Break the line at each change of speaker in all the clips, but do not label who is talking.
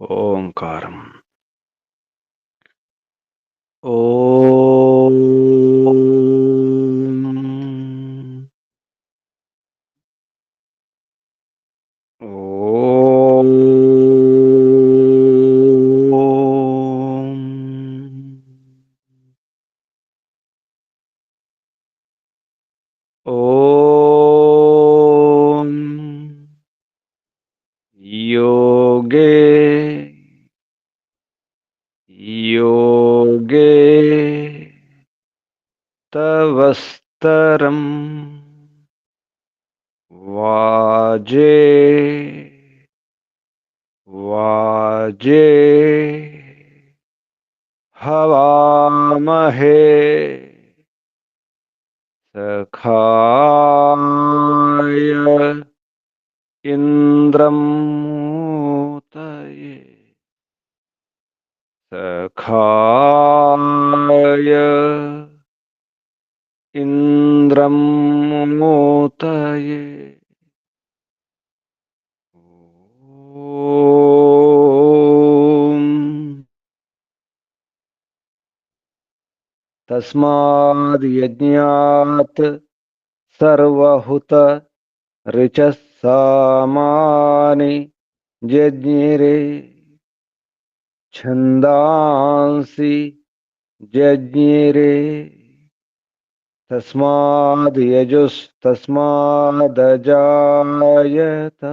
ఓంకారం. ఓం ఓం ఓం యోగే యోగే తవస్తరం వాజే వాజే హవామహే సఖాయ ఇంద్రం మూతయే సఖాయ ఇంద్రం మూతయే ఓం తస్మాద్ యజ్ఞాత్ సర్వహుత రిచః సామాని జజ్ఞిరే ఛందాంసి జజ్ఞిరే తస్మాద్ యజుస్తస్మాదజాయత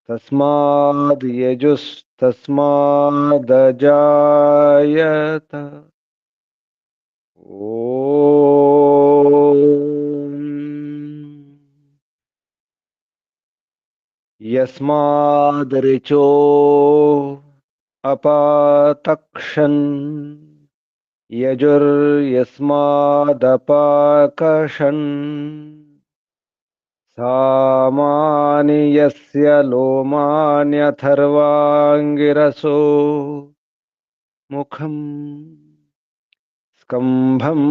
తస్మాద్ యజుస్తస్మాదజాయత ఓం యస్మాదరిచో అపాతక్షన్ యజుర్యస్మాదపాకషన్ సామాని యస్య లోమాన్యథర్వాంగిరసో ముఖం స్కంభం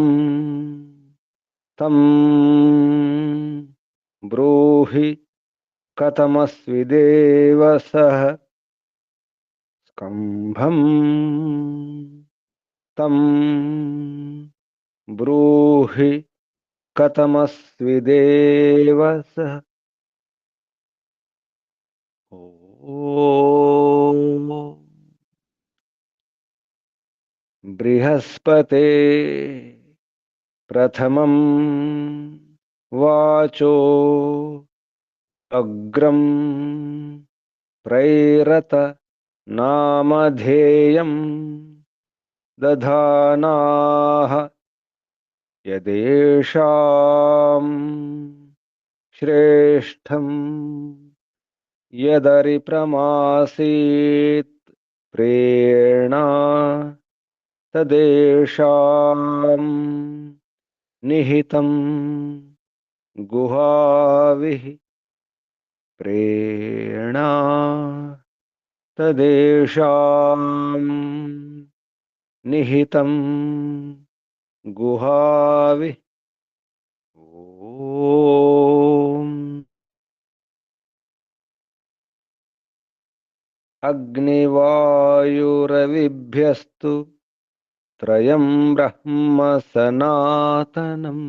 తం బ్రూహి కథమస్విదేవ సః స్కంభం తం బ్రూహి కథమస్విదేవ సః ఓం బృహస్పతే ప్రథమం వాచో అగ్రం ప్రైరత నామధేయం దధానాః యదేషాం శ్రేష్టం యదరిప్రమాసీత్ ప్రేణా తదేషాం నిహితం గుహావిః ప్రేణా తదేషాం నిహితం గుహావిః ఓం అగ్నివాయురవిభ్యస్తు త్రయం బ్రహ్మ సనాతనం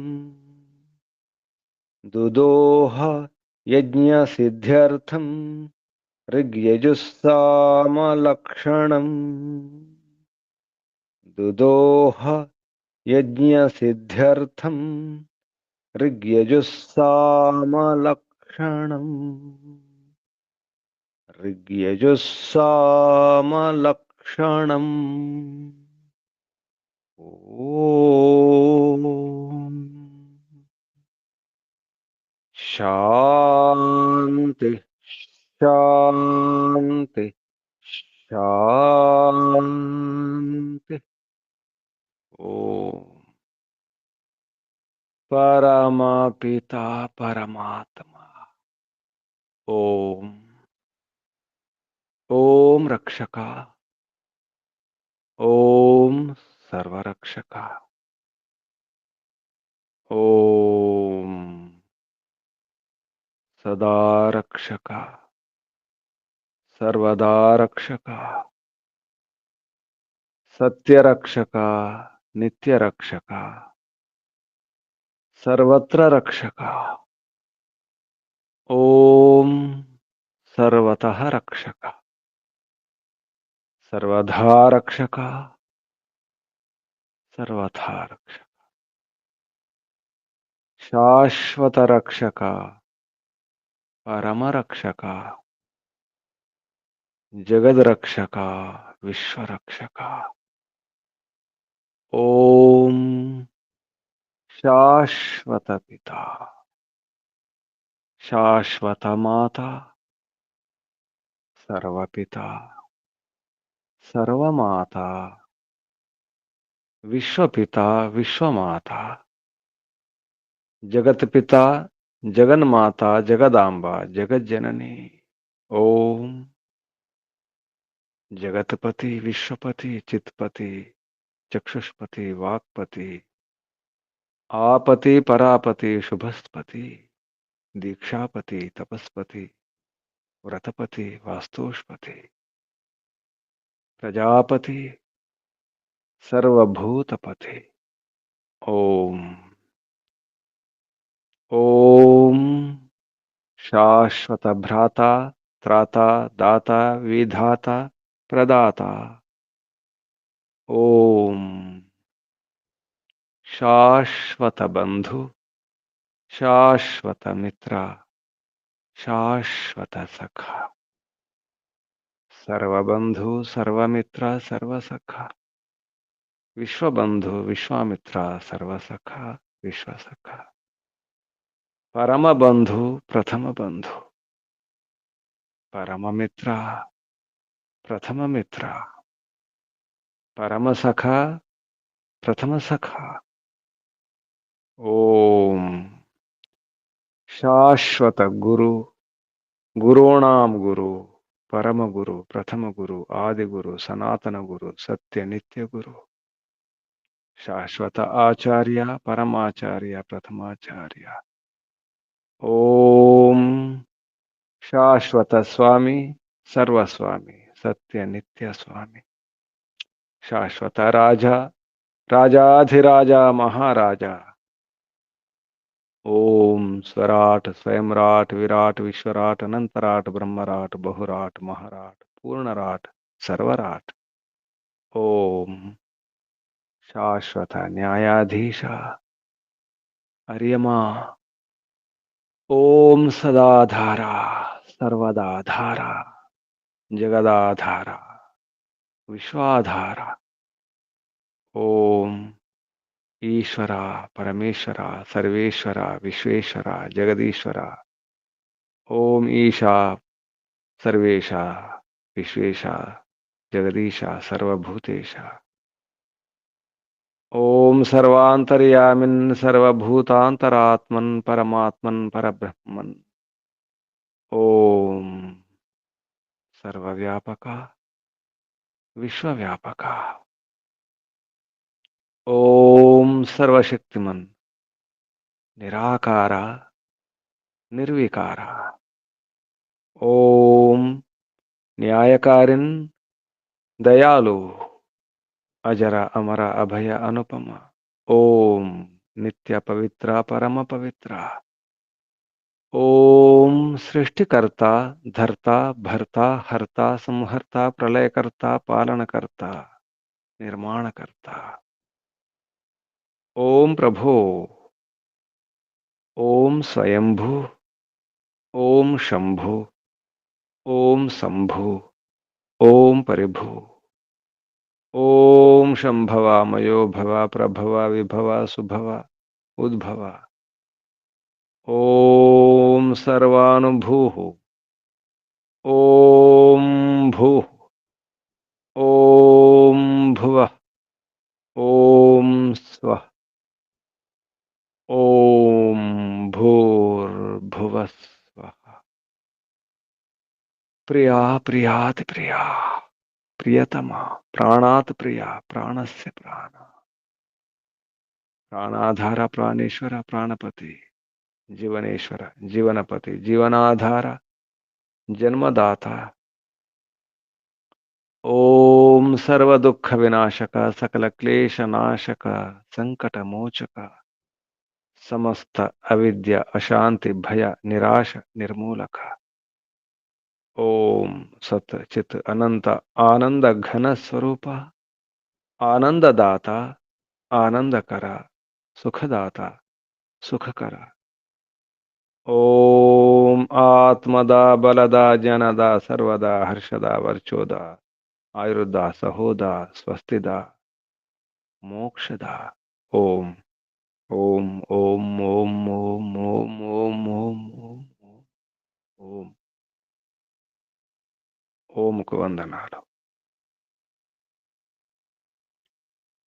దుదోహ యజ్ఞసిద్ధ్యర్థం ఋగ్యజుస్సామలక్షణం దుదోహ యజ్ఞసిద్ధ్యర్థం ఋగ్యజుస్సామలక్షణం ఋగ్యజుస్సామలక్షణం ఓం శాంతి శాంతి శాంతి ఓం పరమపిత పరమాత్మ ఓం ఓం రక్షక ఓం సర్వరక్షక ఓం సదా రక్షక सर्वदा रक्षक, सत्यरक्षक, नित्यरक्षक, सर्वत्र रक्षक। ओम सर्वतः रक्षक, सर्वधा रक्षक, सर्वथा रक्षक, शाश्वत रक्षक, परम रक्षक, जगद रक्षक, विश्व रक्षक। ओम शाश्वत पिता, शाश्वत माता, सर्वपिता, सर्वमाता, विश्वपिता, विश्वमाता, जगत पिता, जगन माता, जगदांबा, जगत जननी। ओम जगतपति, विश्वपति, चित्पति, चक्षुष्पति, वाक्पति, आपति, परापति, शुभस्पति, दीक्षापति, तपस्पति, व्रतपति, वास्तुष्पति, प्रजापति, सर्वभूतपति। ओम ओम शाश्वत भ्राता, त्राता, दाता, विधाता, प्रदाता। ओम शाश्वत बंधु, शाश्वत मित्र, शाश्वत सखा। सर्वबंधु, सर्वमित्र, सर्वसखा। विश्वबंधु, विश्वामित्र, सर्वसखा, विश्वसखा। परम बंधु, प्रथम बंधु, परम मित्र, प्रथम मित्र, परम सखा, प्रथम सखा। ओम शाश्वत गुरु, गुरूणाम गुरु, परम गुरु, प्रथम गुरु, आदि गुरु, सनातन गुरु, सत्य नित्य गुरु, शाश्वत आचार्य, परमाचार्य, प्रथमाचार्य। ओम शाश्वत स्वामी, सर्वस्वामी, सत्य नित्य स्वामी, शाश्वत राजा, राजाधिराजा, महाराजा। ओम स्वराट, स्वयंराट, विराट, विश्वराट, अनंतराट, ब्रह्मराट, बहुराट, महाराट, पूर्णराट, सर्वराट। ओम शाश्वत न्यायाधीश, अर्यमा। ओम सदाधारा, सर्वदाधारा, जगदाधारा, विश्वाधारा। ओम ईश्वरा, परमेश्वरा, सर्वेश्वरा, विश्वेश्वरा, जगदीश्वरा। ओम ईशा, सर्वेशा, विश्वेशा, जगदीशा, सर्वभूतेशा। ओम सर्वांतर्यामिन्, सर्वभूतांतरात्मन्, परमात्मन्, परब्रह्मन्। ओम सर्वव्यापका, विश्वव्यापका। ओम सर्वशक्तिमन्, निराकारा, निर्विकारा। ओम न्यायकारिन्, दयालु, अजर अमर अभय अनुपम। ओम नित्य पवित्र, परम पवित्र। ओम सृष्टिकर्ता, धर्ता, भर्ता, हर्ता, संहर्ता, प्रलयकर्ता, पालनकर्ता, निर्माणकर्ता। ओम प्रभो, ओम स्वयंभू, ओम शंभु, ओम शंभु, ओम परिभू। ओम शंभवा, मयो भवा, प्रभवा, विभवा, सुभवा, उद्भवा। ओम सर्वानुभूः, ओम भूः, ओम भुवः, ओम स्वः, ओम भूर्भुवः स्वः। प्रिया, प्रियाति प्रिया, प्रियतमा, प्राणात् प्रिया, प्राणस्य प्राण, प्राणाधार, प्राणेश्वर, प्राणपति, जीवनेश्वर, जीवनपति, जीवनाधार, जन्मदाता, ఓం సర్వదుఃఖ వినాశక సకల క్లేశ నాశక సంకట మోచక సమస్త అవిద్య అశాంతి భయ నిరాశ నిర్మూలక ఓం సత్ చిత్ అనంత ఆనంద ఘన స్వరూప ఆనందదాత ఆనందకర సుఖదాత సుఖకర ఓం ఆత్మదా బలదా జనదా సర్వదా హర్షదా వర్చోదా ఆయుర్దా సహోదా స్వస్తిదా మోక్షదా ఓం ఓం ఓం ఓం ఓం ఓం ఓం ఓం ఓం ఓం ఓంకు వందనాలు.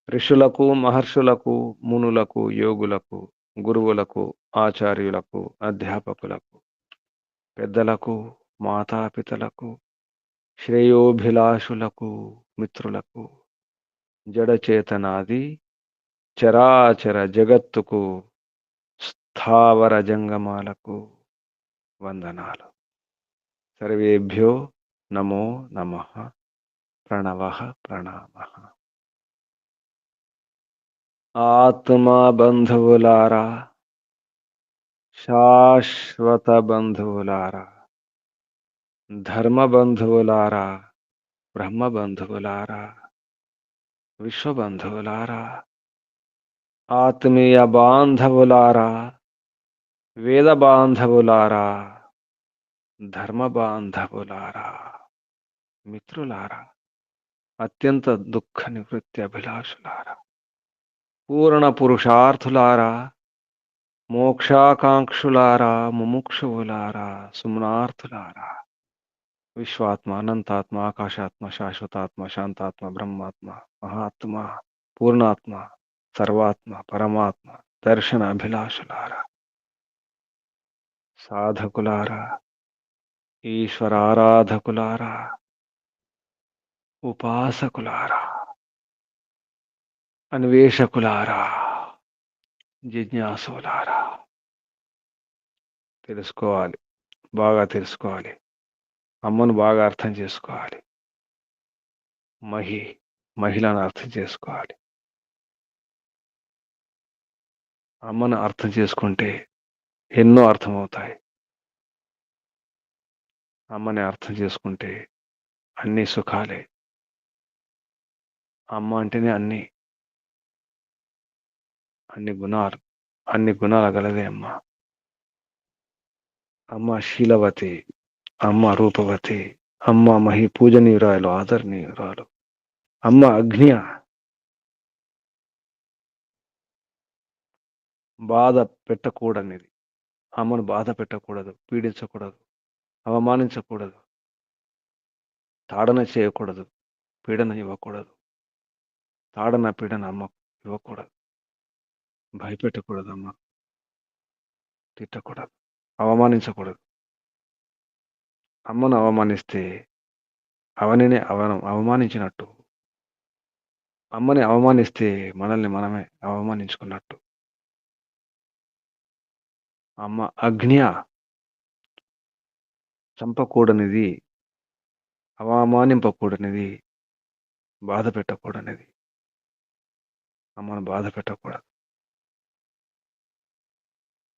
ఋషులకు మహర్షులకు మునులకు యోగులకు గురువులకు ఆచార్యులకు అధ్యాపకులకు పెద్దలకు మాతాపితలకు శ్రేయోభిలాషులకు మిత్రులకు జడచేతనాది చరాచర జగత్తుకు స్థావర జంగమాలకు వందనాలు. సర్వేభ్యో నమో నమః. ప్రణవః ప్రణామః. ఆత్మా బంధువులారా, శాశ్వత బంధువులారా, ధర్మ బంధువులారా, బ్రహ్మ బంధువులారా, విశ్వబంధువులారా, ఆత్మీయ బాంధవులారా, వేద బాంధవులారా, ధర్మ బాంధవులారా, మిత్రులారా, అత్యంత దుఃఖ నివృత్తి అభిలాషులారా, పూర్ణ పురుషార్థులారా, మోక్షాకాంక్షులారా, ముముక్షువులారా, సుమనార్థులారా, విశ్వాత్మ అనంతాత్మ ఆకాశాత్మ శాశ్వతాత్మ శాంతాత్మ బ్రహ్మాత్మ మహాత్మ పూర్ణాత్మ సర్వాత్మ పరమాత్మ దర్శన అభిలాషులారా, సాధకులారా, ఈశ్వరారాధకులారా, ఉపాసకులారా, అన్వేషకులారా, జిజ్ఞాసులారా, తెలుసుకోవాలి, బాగా తెలుసుకోవాలి, అమ్మను బాగా అర్థం చేసుకోవాలి, మహిళను అర్థం చేసుకోవాలి. అమ్మను అర్థం చేసుకుంటే ఎన్నో అర్థమవుతాయి. అమ్మని అర్థం చేసుకుంటే అన్ని సుఖాలే. అమ్మ అంటేనే అన్ని గుణాలు, అన్ని గుణాలు గలదే అమ్మ. అమ్మ శీలవతి, అమ్మ రూపవతి, అమ్మ పూజనీయురాలు, ఆదరణీయురాలు, అమ్మ అగ్నియ. బాధ పెట్టకూడనిది. అమ్మను బాధ పెట్టకూడదు, పీడించకూడదు, అవమానించకూడదు, తాడన చేయకూడదు, పీడన ఇవ్వకూడదు, తాడన పీడన అమ్మ ఇవ్వకూడదు, భయపెట్టకూడదు, అమ్మ తిట్టకూడదు, అవమానించకూడదు. అమ్మను అవమానిస్తే అవనినే అవమానించినట్టు. అమ్మని అవమానిస్తే మనల్ని మనమే అవమానించుకున్నట్టు. అమ్మ అగ్నియ, చంపకూడనిది, అవమానింపకూడనిది, బాధ పెట్టకూడనిది. అమ్మను బాధ పెట్టకూడదు.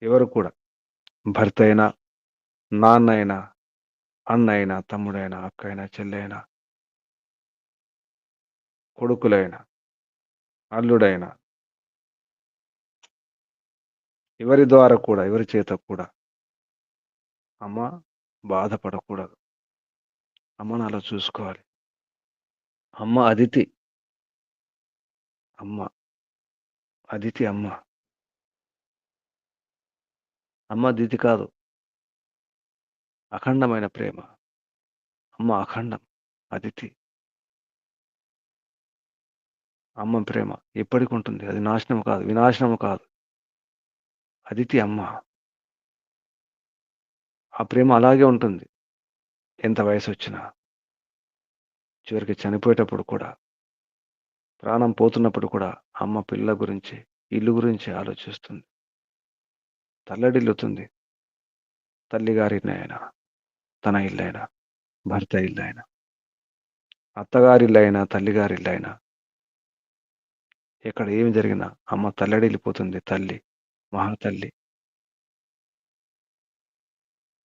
ఎవరు కూడా, భర్త అయినా, నాన్న అయినా, అన్న అయినా, తమ్ముడైనా, అక్క అయినా, చెల్లెైనా, కొడుకులైనా, అల్లుడైనా, ఎవరి ద్వారా కూడా, ఎవరి చేత కూడా అమ్మ బాధపడకూడదు. అమ్మను అలా చూసుకోవాలి. అమ్మ అదితి. అమ్మ అదితి. అమ్మ దితి కాదు, అఖండమైన ప్రేమ. అమ్మ అఖండం, అదితి. అమ్మ ప్రేమ ఎప్పటికి ఉంటుంది. అది నాశనం కాదు, వినాశనం కాదు. అదితి అమ్మ. ఆ ప్రేమ అలాగే ఉంటుంది ఎంత వయసు వచ్చినా. చివరికి చనిపోయేటప్పుడు కూడా, ప్రాణం పోతున్నప్పుడు కూడా అమ్మ పిల్లల గురించి, ఇల్లు గురించి ఆలోచిస్తుంది, తల్లడిల్లుతుంది. తల్లిగారినైనా, తన ఇల్లైనా, భర్త ఇల్లైనా. అత్తగారిల్లైనా, తల్లిగారిల్లైనా ఎక్కడ ఏమి జరిగినా అమ్మ తల్లడిల్లిపోతుంది తల్లి. మహాతల్లి.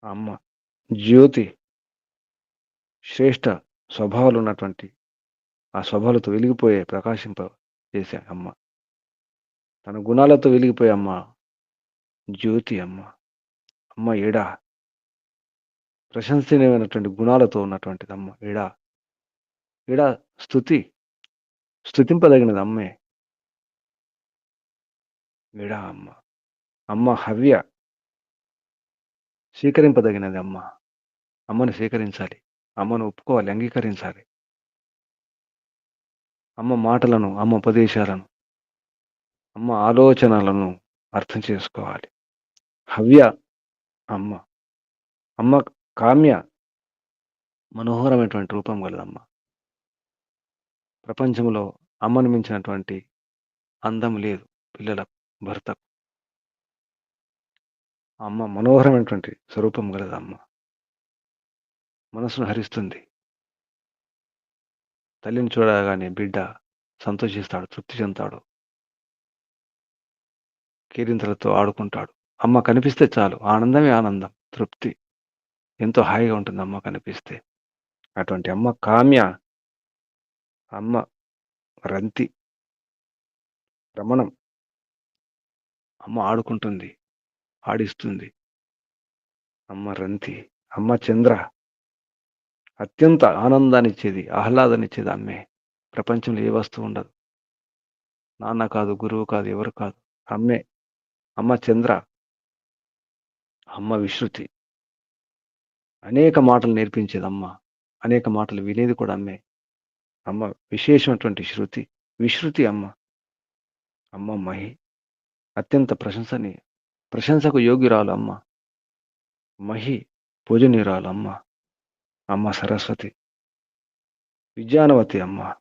అమ్మ జ్యోతి. శ్రేష్ఠ స్వభావాలున్నటువంటి ఆ స్వభావాలతో వెలిగిపోయే ప్రకాశింప చేసే అమ్మ. తన గుణాలతో వెలిగిపోయే అమ్మ జ్యోతి అమ్మ. అమ్మ ఎడ. ప్రశంసనీయమైనటువంటి గుణాలతో ఉన్నటువంటిదమ్మ ఎడ. ఎడ స్తుతి. స్తుతింపదగినది అమ్మే. ఎడ అమ్మ. అమ్మ హవ్య. స్వీకరింపదగినది అమ్మ. అమ్మను స్వీకరించాలి. అమ్మను ఒప్పుకోవాలి, అంగీకరించాలి. అమ్మ మాటలను, అమ్మ ఉపదేశాలను, అమ్మ ఆలోచనలను అర్థం చేసుకోవాలి. హవ్య అమ్మ. అమ్మ కామ్య. మనోహరమైనటువంటి రూపం గలదమ్మ. ప్రపంచంలో అమ్మను మించినటువంటి అందం లేదు పిల్లల భర్తకు. అమ్మ మనోహరమైనటువంటి స్వరూపం గలదమ్మ. మనసును హరిస్తుంది. తల్లిని చూడగానే బిడ్డ సంతోషిస్తాడు, తృప్తి చెందుతాడు. కేరింతలతో ఆడుకుంటాడు. అమ్మ కనిపిస్తే చాలు ఆనందమే ఆనందం, తృప్తి. ఎంతో హాయిగా ఉంటుంది అమ్మ కనిపిస్తే. అటువంటి అమ్మ కామ్య. అమ్మ రంతి. రమణం. అమ్మ ఆడుకుంటుంది, ఆడిస్తుంది. అమ్మ రంతి. అమ్మ చంద్ర. అత్యంత ఆనందాన్నిచ్చేది, ఆహ్లాదాన్నిచ్చేది అమ్మే. ప్రపంచంలో ఏ వస్తువు ఉండదు. నాన్న కాదు, గురువు కాదు, ఎవరు కాదు, అమ్మే. అమ్మ చంద్ర. అమ్మ విశ్రుతి. అనేక మాటలు నేర్పించేది అమ్మ. అనేక మాటలు వినేది కూడా అమ్మే. అమ్మ విశేషమైనటువంటి శృతి. విశ్రుతి అమ్మ. అమ్మ మహి. అత్యంత ప్రశంసకు యోగ్యురాలు అమ్మ. మహి. పూజనీయురాలు అమ్మ. అమ్మ సరస్వతి. విద్యానవతి అమ్మ.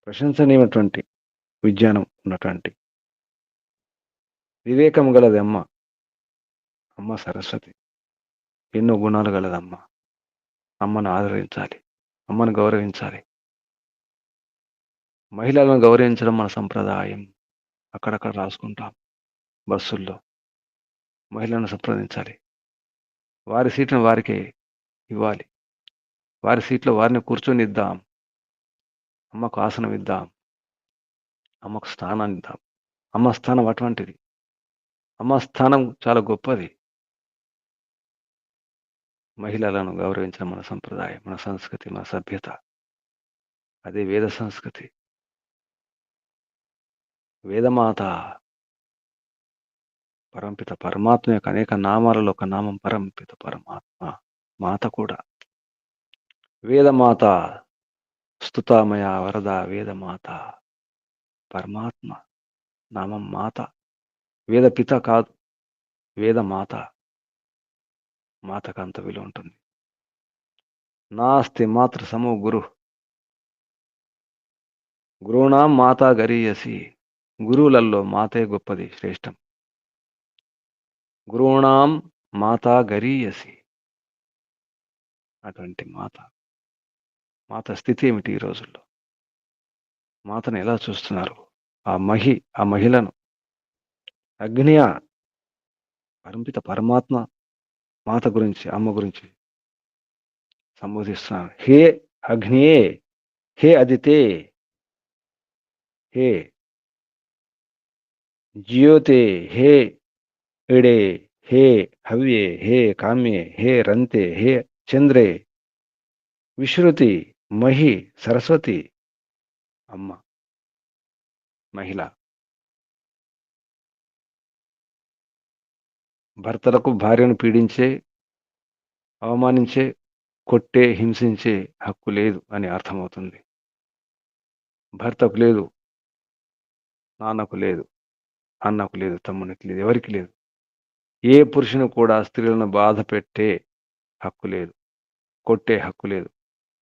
ప్రశంసనీయమైనటువంటి విజ్ఞానం ఉన్నటువంటి వివేకం గలది అమ్మ. అమ్మ సరస్వతి. ఎన్నో గుణాలు గలదమ్మ. అమ్మను ఆదరించాలి, అమ్మను గౌరవించాలి. మహిళలను గౌరవించడం మన సంప్రదాయం. అక్కడక్కడ రాసుకుంటాం బస్సుల్లో. మహిళలను సంప్రదించాలి. వారి సీట్ను వారికే ఇవ్వాలి. వారి సీట్లో వారిని కూర్చొనిద్దాం. అమ్మకు ఆసనం ఇద్దాం. అమ్మకు స్థానాన్ని ఇద్దాం. అమ్మ స్థానం అటువంటిది. అమ్మ స్థానం చాలా గొప్పది. మహిళలను గౌరవించడం మన సంప్రదాయం, మన సంస్కృతి, మన సభ్యత. అదే వేద సంస్కృతి. వేదమాత. పరంపిత పరమాత్మ యొక్క అనేక నామాలలో ఒక నామం పరంపిత పరమాత్మ. మాత కూడా. వేదమాత. స్తుతామయ వరద వేదమాత. పరమాత్మ నామం మాత. వేద పిత కాదు, వేదమాత. మాతకు అంత విలువ ఉంటుంది. నాస్తి మాతృ సమో గురు. గురువునాం మాతా గరీయసి. గురువులలో మాతే గొప్పది, శ్రేష్టం. గురువునాం మాతా గరీయసి. అటువంటి మాత స్థితి ఏమిటి ఈ రోజుల్లో? మాతను ఎలా చూస్తున్నారు? ఆ మహిళను అగ్నియ. పరంపిత పరమాత్మ మాత గురించి, అమ్మ గురించి సంబోధిస్తున్నారు. హే అగ్నియే, హే అదితే, హే జ్యోతే, హే ఇడే, హే హవ్యే, హే కామ్యే, హే రంతే, హే చంద్రే, విశ్రుతి, మహి, సరస్వతి. అమ్మ మహిళ. భర్తలకు భార్యను పీడించే, అవమానించే, కొట్టే, హింసించే హక్కు లేదు అని అర్థమవుతుంది. భర్తకు లేదు, నాన్నకు లేదు, అన్నకు లేదు, తమ్మునికి లేదు, ఎవరికి లేదు. ఏ పురుషుని కూడా స్త్రీలను బాధ పెట్టే హక్కు లేదు, కొట్టే హక్కు లేదు,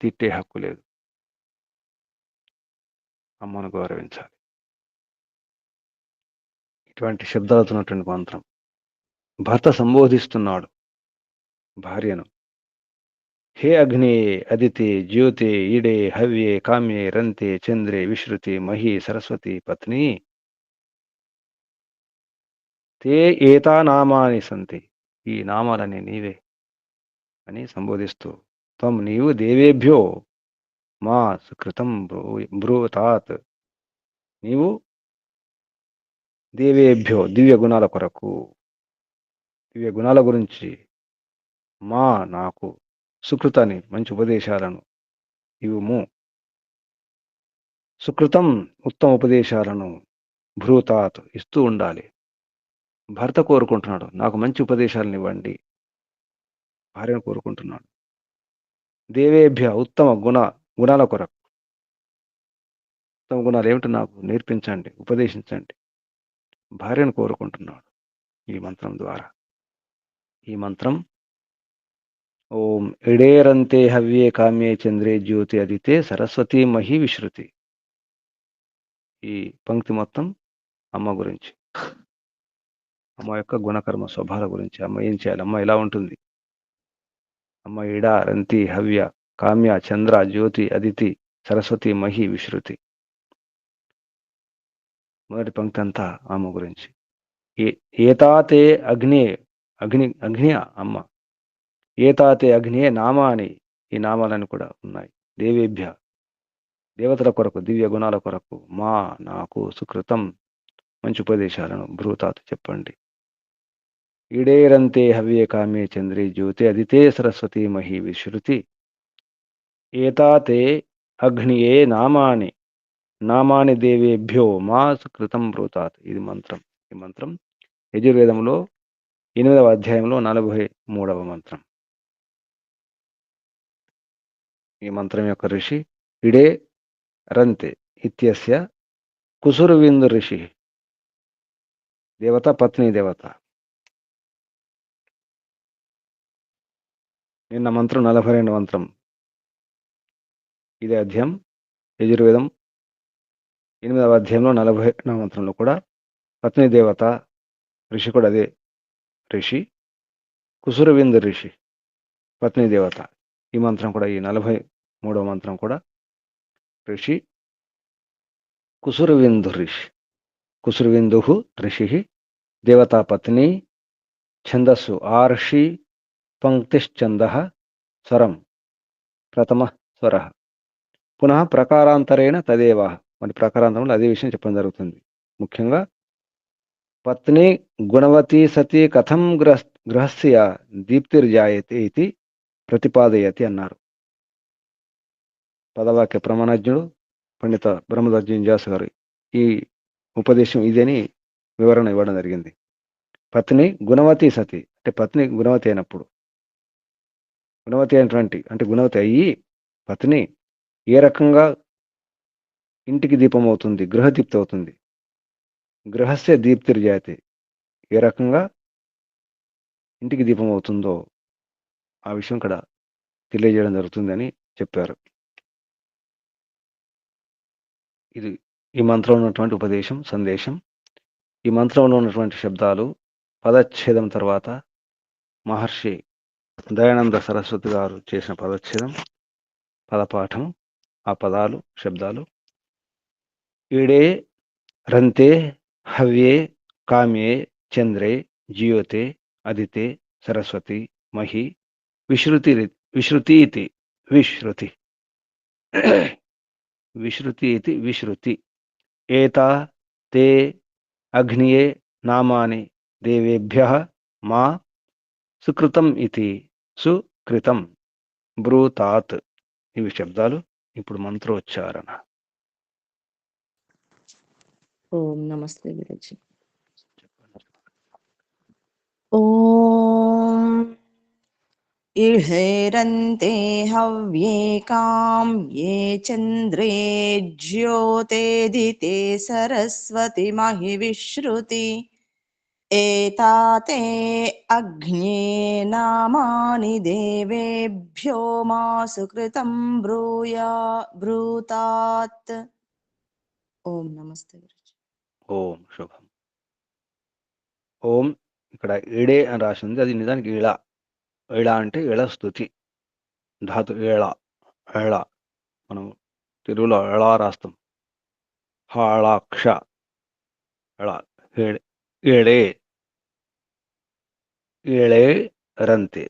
తిట్టే హక్కు లేదు. అమ్మను గౌరవించాలి. ఇటువంటి శబ్దాలతో ఉన్నటువంటి మంత్రం. భర్త సంబోధిస్తున్నాడు భార్యను. హే అగ్ని అదితి జ్యోతి ఈడే హవ్యే కామ్యే రంతే చంద్రే విశ్రుతి మహి సరస్వతి పత్ని తే ఏతా నామాని సంతి. ఈ నామాలని నీవే అని సంబోధిస్తూ త్వం నీవు దేవేభ్యో మా సుకృతం బ్రూతాత్. నీవు దేవేభ్యో దివ్య గుణాల కొరకు, దివ్య గుణాల గురించి మా నాకు సుకృతాన్ని మంచి ఉపదేశాలను ఇవుము. సుకృతం ఉత్తమ ఉపదేశాలను భ్రూతాత్ ఇస్తూ ఉండాలి. భర్త కోరుకుంటున్నాడు, నాకు మంచి ఉపదేశాలను ఇవ్వండి. భార్యను కోరుకుంటున్నాడు. దేవేభ్య ఉత్తమ గుణాల కొరకు, ఉత్తమ గుణాలు ఏమిటో నాకు నేర్పించండి, ఉపదేశించండి. భార్యను కోరుకుంటున్నాడు ఈ మంత్రం ద్వారా. ఈ మంత్రం ఓం ఇడేరంతే హవ్యే కామ్యే చంద్రే జ్యోతి అదితే సరస్వతీ మహి విశ్రుతి. ఈ పంక్తి మొత్తం అమ్మ గురించి, అమ్మ యొక్క గుణకర్మ స్వభావాల గురించి. అమ్మ ఏం చేయాలి, అమ్మ ఎలా ఉంటుంది. అమ్మ ఇడ రంతి హవ్య కామ్య చంద్ర జ్యోతి అదితి సరస్వతి మహి విశ్రుతి. మొదటి పంక్తి అంతా అమ్మ గురించి. ఏతాతే అగ్నే అగ్నియ అమ్మ. ఏతాతే అగ్నియే నామాని, ఈ నామాలని కూడా ఉన్నాయి. దేవేభ్య దేవతల కొరకు, దివ్య గుణాల కొరకు మా నాకు సుకృతం మంచి ఉపదేశాలను భ్రూతాత్ చెప్పండి. ఇడేరంతే హవ్యే కామ్యే చంద్రే జ్యోతి అదితే సరస్వతి మహి విశ్రుతి. ఏతాతే అగ్నియే నామాని దేవేభ్యో మా సుకృతం బ్రూతాత్. ఇది మంత్రం. ఈ మంత్రం యజుర్వేదంలో 8వ అధ్యాయంలో 43వ మంత్రం. ఈ మంత్రం యొక్క ఋషి ఇడే రంతే ఇత్యస్య కుసురవిందు ఋషి. దేవత పత్ని దేవత. నిన్న మంత్రం 42 మంత్రం. ఇదే అధ్యాయం యజుర్వేదం 8వ అధ్యాయంలో 42వ మంత్రంలో కూడా పత్ని దేవత ఋషి కూడా అదే ఋషి. కుసురవిందు ఋషి పత్ని దేవత. ఈ మంత్రం కూడా, ఈ 43వ మంత్రం కూడా ఋషి కుసురవిందు ఋషి. కుసురవిందు ఋషి దేవతా పత్ని. ఛందస్సు ఆర్షి పంక్తిశ్చంద స్వరం ప్రథమ స్వర. పునః ప్రకారాంతరేణ తదేవ. మరి ప్రకారాంతరంలో అదే విషయం చెప్పడం జరుగుతుంది. ముఖ్యంగా పత్ని గుణవతి సతి కథం గృహస్య దీప్తిర్జాయతే ఇది ప్రతిపాదయతి అన్నారు. పదవాక్య ప్రమాణజ్ఞుడు పండిత బ్రహ్మదర్జీనివాస గారు ఈ ఉపదేశం ఇదని వివరణ ఇవ్వడం జరిగింది. పత్ని గుణవతి సతి అంటే పత్ని గుణవతి అయినప్పుడు, గుణవతి అయినటువంటి అంటే గుణవతి అయ్యి పత్ని ఏ రకంగా ఇంటికి దీపం అవుతుంది, గృహదీప్తి అవుతుంది. గృహస్య దీప్తిర్జాయతే, ఏ రకంగా ఇంటికి దీపం అవుతుందో ఆ విషయం ఇక్కడ తెలియజేయడం జరుగుతుందని చెప్పారు. ఇది ఈ మంత్రంలో ఉన్నటువంటి ఉపదేశం, సందేశం. ఈ మంత్రంలో ఉన్నటువంటి శబ్దాలు పదచ్ఛేదం తర్వాత మహర్షి దయానంద సరస్వతి గారు చేసిన పదచ్ఛేదం, పదపాఠం, ఆ పదాలు శబ్దాలు. ఈడే రంతే హవ్యే కామ్యే చంద్రే జ్యోతే అదితే సరస్వతి మహి విశ్రుతి విశ్రుతి విశ్రుతి. ఏతా తే అగ్నియే నామాని దేవేభ్యః మా సుకృతం ఇతి సుకృతం బ్రూతాత్. ఇవి శబ్దాలు. ఇప్పుడు మంత్రోచ్చారణ.
ఓం నమస్తే గురుజీ. ఓం ఇహేరంతే హవ్యే కామ్యే చంద్రే జ్యోతేదితే సరస్వతి మహి విశ్రుతి. ఏతాతే అగ్న్యే నామాని దేవేభ్యో మా సుకృతం బ్రూతాత్. ఓం నమస్తే గురుజీ.
ఓం శుభం. ఓం ఇక్కడ ఇడే అని రాసింది, అది నిజానికి ఇళ. ఇళ అంటే ఇళ స్తుతి. ధాతు ఏళ. ఏళ మనం తెలుగులో ఎళ రాస్తాం. హాళాక్ష ఎళ. ఏళే ఏళే రంతే.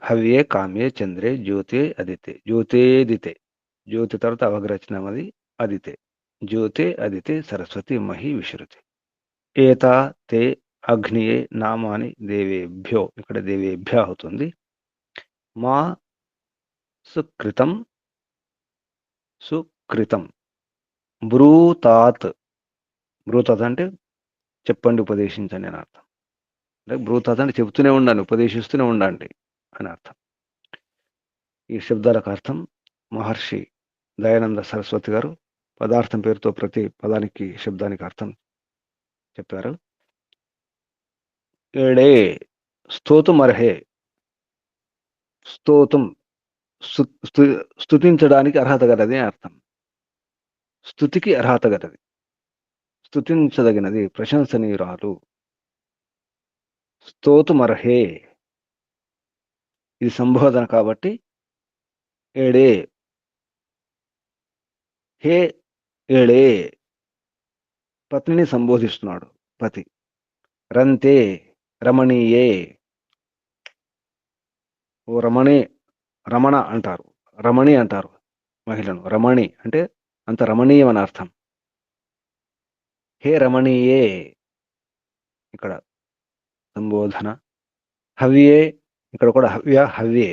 హవ్యే కామ్యే చంద్రే జ్యోతే అదితే. జ్యోతేదితే. జ్యోతి తర్వాత అవగ్రచనమది అదితే. జ్యోతే అదితే సరస్వతి మహి విశ్రుతి. ఏతా తే అగ్నియే నామాని దేవేభ్యో. ఇక్కడ దేవేభ్య అవుతుంది. మా సుకృతం సుకృతం. బ్రూతాత్. బ్రూతాత్ అంటే చెప్పండి, ఉపదేశించండి అని అర్థం. అంటే బ్రూతాత్ అంటే చెబుతూనే ఉండండి, ఉపదేశిస్తూనే ఉండండి అని అర్థం. ఈ శబ్దాలకు అర్థం మహర్షి దయానంద సరస్వతి గారు పదార్థం పేరుతో ప్రతి పదానికి శబ్దానికి అర్థం చెప్పారు. ఏడే స్తోతం అర్హే. స్తోతం స్తుతించడానికి అర్హత గలది అని అర్థం. స్తుతికి అర్హత గలది, స్తుతించదగినది, ప్రశంసనీయురాలు. స్తోతుమర్హే ఇది సంబోధన కాబట్టి ఏడే. హే ఏడే పత్నిని సంబోధిస్తున్నాడు పతి. రంతే రమణీయే. ఓ రమణి. రమణ అంటారు, రమణి అంటారు మహిళను. రమణి అంటే అంత రమణీయం అని అర్థం. హే రమణీయే ఇక్కడ సంబోధన. హవ్యే ఇక్కడ కూడా హవ్య హవ్యే.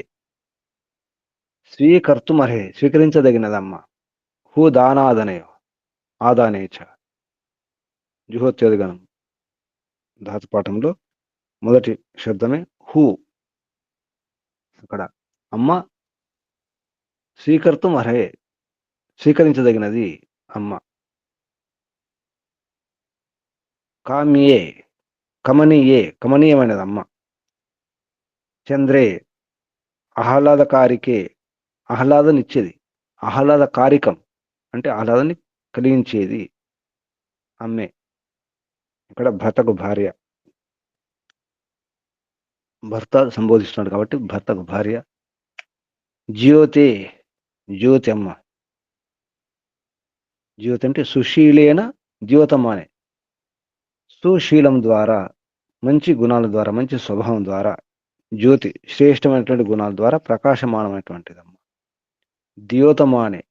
స్వీకర్తుమర్హే స్వీకరించదగినదమ్మ. హూ దానాదనయో ఆదానేచ. జుహోత్యోదిగణం ధాతుపాఠంలో మొదటి శబ్దమే హూ. అక్కడ అమ్మ స్వీకర్తుమర్హే స్వీకరించదగినది అమ్మ. కామ్యే కమనీయే కమనీయమైనది అమ్మ. చంద్రే ఆహ్లాదకారికే ఆహ్లాదనిచ్చేది. ఆహ్లాదకారికం అంటే ఆహ్లాదాన్ని కలిగించేది అమ్మే. ఇక్కడ భర్తకు భార్య. భర్త సంబోధిస్తున్నాడు కాబట్టి భర్తకు భార్య. జ్యోతే జ్యోతి అమ్మ. జ్యోతి అంటే సుశీలేన ద్యోతమానే. సుశీలం ద్వారా, మంచి గుణాల ద్వారా, మంచి స్వభావం ద్వారా, జ్యోతి శ్రేష్టమైనటువంటి గుణాల ద్వారా ప్రకాశమానమైనటువంటిదమ్మ. ద్యోతమానే.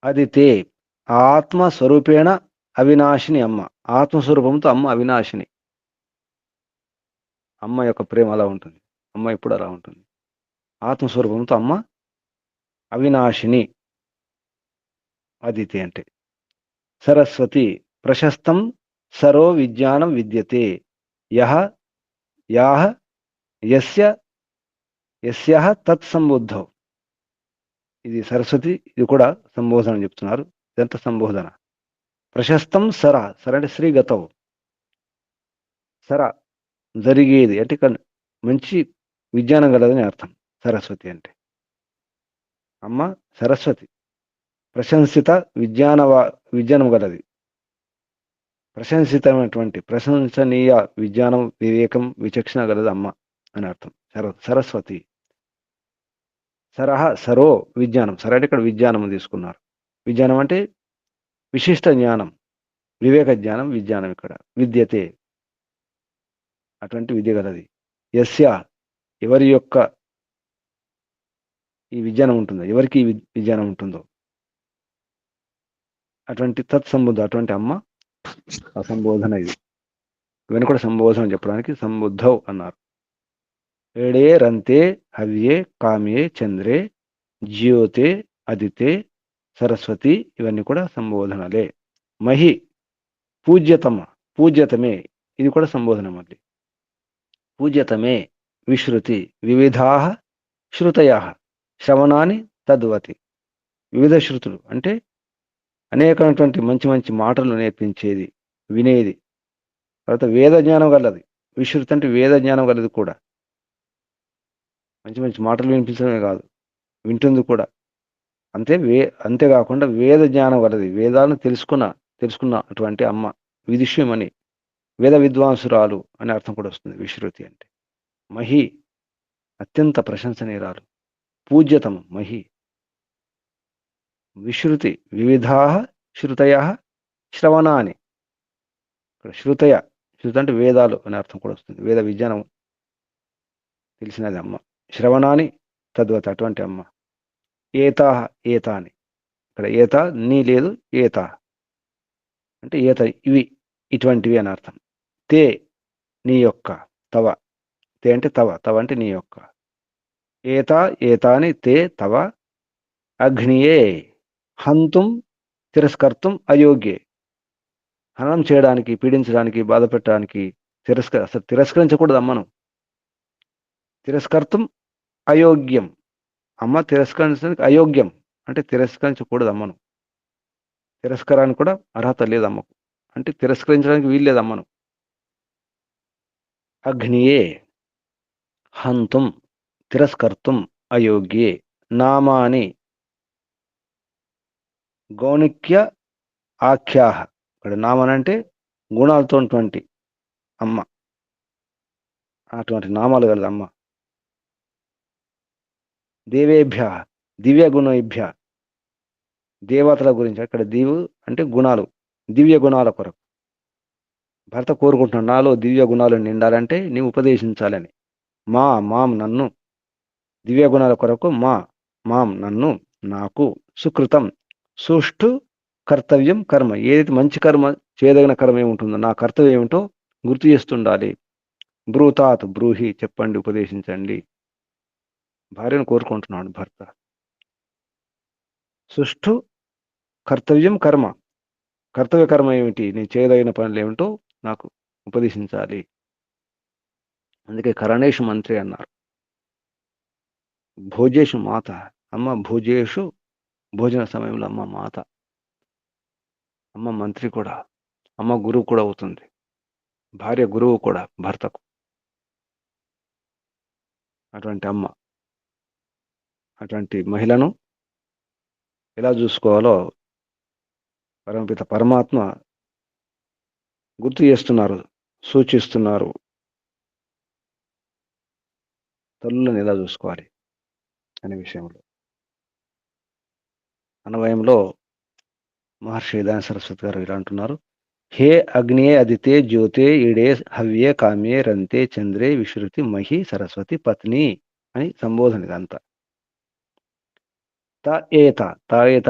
అదితే ఆత్మస్వరూపేణ అవినాశిని అమ్మ. ఆత్మస్వరూపంతో అమ్మ అవినాశిని. అమ్మ యొక్క ప్రేమ అలా ఉంటుంది, అమ్మ ఇప్పుడు అలా ఉంటుంది. ఆత్మస్వరూపంతో అమ్మ అవినాశిని. అదితి అంటే సరస్వతి. ప్రశస్తం సరో విజ్ఞానం విద్యతే. యహ యాహ యస్య యస్యః తత్ సంబుద్ధౌ. ఇది సరస్వతి, ఇది కూడా సంబోధన చెప్తున్నారు. ఇదంతా సంబోధన. ప్రశస్తం సర. సర అంటే శ్రీగతౌ. సర జరిగేది అంటే మంచి విజ్ఞానం గలదని అర్థం సరస్వతి అంటే. అమ్మ సరస్వతి ప్రశంసిత విజ్ఞానం గలది. ప్రశంసితమైనటువంటి ప్రశంసనీయ విజ్ఞానం, వివేకం, విచక్షణ గలది అమ్మ అని అర్థం. సరస్వతి. సరహ సరో విజ్ఞానం. సర అంటే ఇక్కడ విజ్ఞానం తీసుకున్నారు. విజ్ఞానం అంటే విశిష్ట జ్ఞానం, వివేక జ్ఞానం, విజ్ఞానం. ఇక్కడ విద్యతే అటువంటి విద్య గలది. యస్య ఎవరి యొక్క ఈ విజ్ఞానం ఉంటుందో, ఎవరికి ఈ విజ్ఞానం ఉంటుందో అటువంటి తత్సంబుద్ధ అటువంటి అమ్మ ఆ సంబోధన. ఇది ఇవన్నీ కూడా సంబోధన చెప్పడానికి సంబుద్ధౌ అన్నారు. ఏడే రంతే హవ్యే కామ్యే చంద్రే జ్యోతే అదితే సరస్వతి. ఇవన్నీ కూడా సంబోధనలే. మహి పూజ్యతమ పూజ్యతమే. ఇది కూడా సంబోధన మళ్ళీ. పూజ్యతమే విశ్రుతి. వివిధా శ్రుతయ శ్రవణాన్ని తద్వతి. వివిధ శృతులు అంటే అనేకమైనటువంటి మంచి మంచి మాటలు నేర్పించేది, వినేది. తర్వాత వేద జ్ఞానం గలది. విశ్రుతి అంటే వేద జ్ఞానం గలది కూడా. మంచి మంచి మాటలు వినిపించడమే కాదు, వింటుంది కూడా. అంతేకాకుండా వేద జ్ఞానం గలది. వేదాలను తెలుసుకున్న అటువంటి అమ్మ. విదుష్యమని వేద విద్వాంసురాలు అనే అర్థం కూడా వస్తుంది విశ్రుతి అంటే. మహి అత్యంత ప్రశంసనీయురాలు, పూజ్యతము మహి, విశ్రుతి వివిధా శ్రుతయ శ్రవణాని. ఇక్కడ శృతయ, శృతి అంటే వేదాలు అనే అర్థం కూడా వస్తుంది. వేద విజ్ఞానం తెలిసినది అమ్మ. శ్రవణాని తద్వత, అటువంటి అమ్మ. ఏతా, ఏత అని, ఇక్కడ ఏత నీ లేదు, ఏత అంటే ఏత ఇవి, ఇటువంటివి అని అర్థం. తే నీ యొక్క, తవ తే అంటే తవ, తవ అంటే నీ యొక్క. ఏత ఏతాని తే తవ అగ్నియే హంతుం తిరస్కర్తం అయోగ్యే. హనం చేయడానికి, పీడించడానికి, బాధ పెట్టడానికి, అసలు తిరస్కరించకూడదు అమ్మను. తిరస్కర్తం అయోగ్యం, అమ్మ తిరస్కరించడానికి అయోగ్యం అంటే తిరస్కరించకూడదు అమ్మను. తిరస్కారానికి కూడా అర్హత లేదు అమ్మకు, అంటే తిరస్కరించడానికి వీల్లేదు అమ్మను. అగ్నియే హంతుం తిరస్కర్తం అయోగ్యే నామాని గౌణిక్య ఆఖ్యాహ. ఇక్కడ నామని అంటే గుణాలతో ఉన్నటువంటి అమ్మ, అటువంటి నామాలు కలదు అమ్మ. దేవేభ్య దివ్య గుణేభ్య, దేవతల గురించి. అక్కడ దీవు అంటే గుణాలు, దివ్య గుణాల కొరకు. భర్త కోరుకుంటున్నాడు, నాలో దివ్య గుణాలు నిండాలంటే నీవు ఉపదేశించాలని. మాం నన్ను, దివ్య గుణాల కొరకు మాం నన్ను, నాకు సుకృతం సుష్ఠు కర్తవ్యం కర్మ, ఏదైతే మంచి కర్మ చేయదగిన కర్మ ఏముంటుందో నా కర్తవ్యం ఏమిటో గుర్తు చేస్తుండాలి. బ్రూతాత్ బ్రూహి, చెప్పండి, ఉపదేశించండి. భార్యను కోరుకుంటున్నాడు భర్త. సుష్ఠు కర్తవ్యం కర్మ, కర్తవ్య కర్మ ఏమిటి, నేను చేయదగిన పనులు ఏమిటో నాకు ఉపదేశించాలి. అందుకే కరణేషు మంత్రి అన్నారు. భోజేషు మాత, అమ్మ భోజేషు, భోజన సమయంలో అమ్మ మాత, అమ్మ మంత్రి కూడా, అమ్మ గురువు కూడా అవుతుంది. భార్య గురువు కూడా భర్తకు. అటువంటి అమ్మ, అటువంటి మహిళను ఎలా చూసుకోవాలో పరమపిత పరమాత్మ గుర్తు చేస్తున్నారు, సూచిస్తున్నారు. తల్లులను ఎలా చూసుకోవాలి అనే విషయంలో అన్వయంలో మహర్షి దయానంద సరస్వతి గారు ఇలా అంటున్నారు. హే అగ్నియే అదితే జ్యోతే ఇడే హవ్యే కామ్యే రంతే చంద్రే విశ్రుతి మహి సరస్వతి పత్ని అని సంబోధన ఇదంతా. త ఏత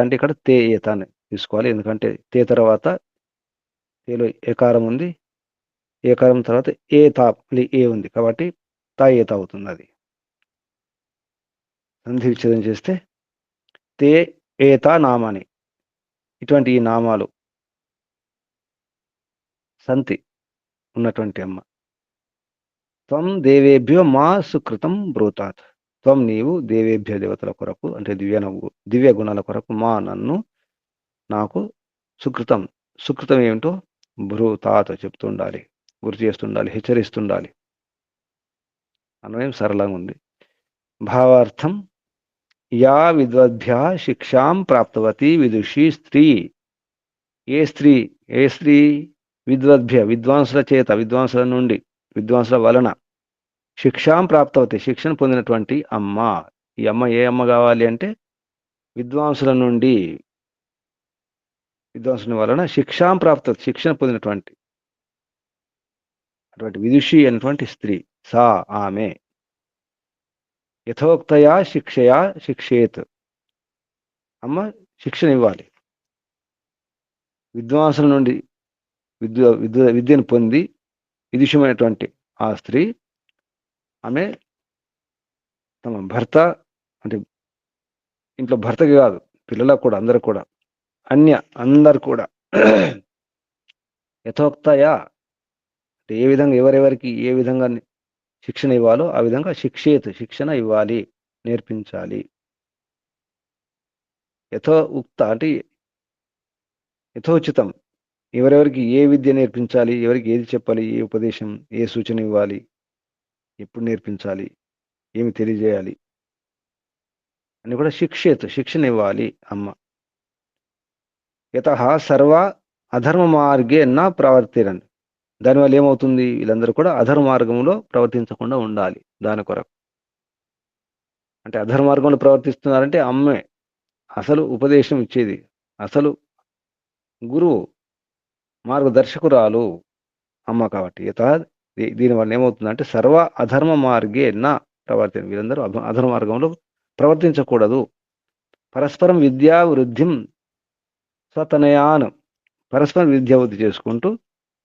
అంటే ఇక్కడ తే ఏత అని తీసుకోవాలి. ఎందుకంటే తే తర్వాత తేలో ఏకారం ఉంది, ఏకారం తర్వాత ఏ ఉంది కాబట్టి తా ఏత అవుతుంది. అది సంధి విచ్ఛేదం చేస్తే తే ఏత నామాని, ఇటువంటి ఈ నామాలు సంతి ఉన్నటువంటి అమ్మ. త్వం దేవేభ్యో మా సుకృతం బ్రూతాత్, త్వం నీవు దేవేభ్య దేవతల కొరకు అంటే దివ్య గుణాల కొరకు మా నన్ను, నాకు సుకృతం, సుకృతం ఏమిటో బ్రూతాత్ చెప్తుండాలి, గుర్తు చేస్తుండాలి, హెచ్చరిస్తుండాలి. అన్వయం సరళంగా ఉంది. భావార్థం యా విద్వద్భ్య శిక్షాం ప్రాప్తవతి విదుషి స్త్రీ. ఏ స్త్రీ విద్వద్భ్య విద్వాంసుల చేత, విద్వాంసుల నుండి, విద్వాంసుల వలన శిక్షాం ప్రాప్తవతి శిక్షను పొందినటువంటి అమ్మ. ఈ అమ్మ ఏ అమ్మ కావాలి అంటే విద్వాంసుల నుండి, విద్వాంసుల వలన శిక్షాం ప్రాప్తవతి శిక్షణ పొందినటువంటి అటువంటి విదుషి అయినటువంటి స్త్రీ. సా ఆమె యథోక్తయా శిక్షయా శిక్షేత్, అమ్మ శిక్షణ ఇవ్వాలి. విద్వాంసుల నుండి విద్యను పొంది విదుషమైనటువంటి ఆ స్త్రీ, ఆమె తమ భర్త అంటే ఇంట్లో భర్తకి కాదు, పిల్లలకు కూడా, అందరు కూడా, అందరు కూడా యథోక్తయా అంటే ఏ విధంగా, ఎవరెవరికి ఏ విధంగా శిక్షణ ఇవ్వాలో ఆ విధంగా శిక్షణ ఇవ్వాలి, నేర్పించాలి. ఉక్త అంటే యథోచితం, ఎవరెవరికి ఏ విద్య నేర్పించాలి, ఎవరికి ఏది చెప్పాలి, ఏ ఉపదేశం, ఏ సూచన ఇవ్వాలి, ఎప్పుడు నేర్పించాలి, ఏమి తెలియజేయాలి అని కూడా శిక్షణ ఇవ్వాలి అమ్మ. యతః సర్వ అధర్మ మార్గే నా ప్రవర్తిరన్, దానివల్ల ఏమవుతుంది, వీళ్ళందరూ కూడా అధర్మ మార్గంలో ప్రవర్తించకుండా ఉండాలి. దాని కొరకు అంటే అధర్మ మార్గంలో ప్రవర్తిస్తున్నారంటే అమ్మే అసలు ఉపదేశం ఇచ్చేది, అసలు గురువు, మార్గదర్శకురాలు అమ్మ. కాబట్టి దీనివల్ల ఏమవుతుందంటే సర్వ అధర్మ మార్గే నా ప్రవర్తన, వీరందరూ అధర్మ మార్గంలో ప్రవర్తించకూడదు. పరస్పరం విద్యా వృద్ధిం స్వతనయాన్, పరస్పరం విద్యా వృద్ధి చేసుకుంటూ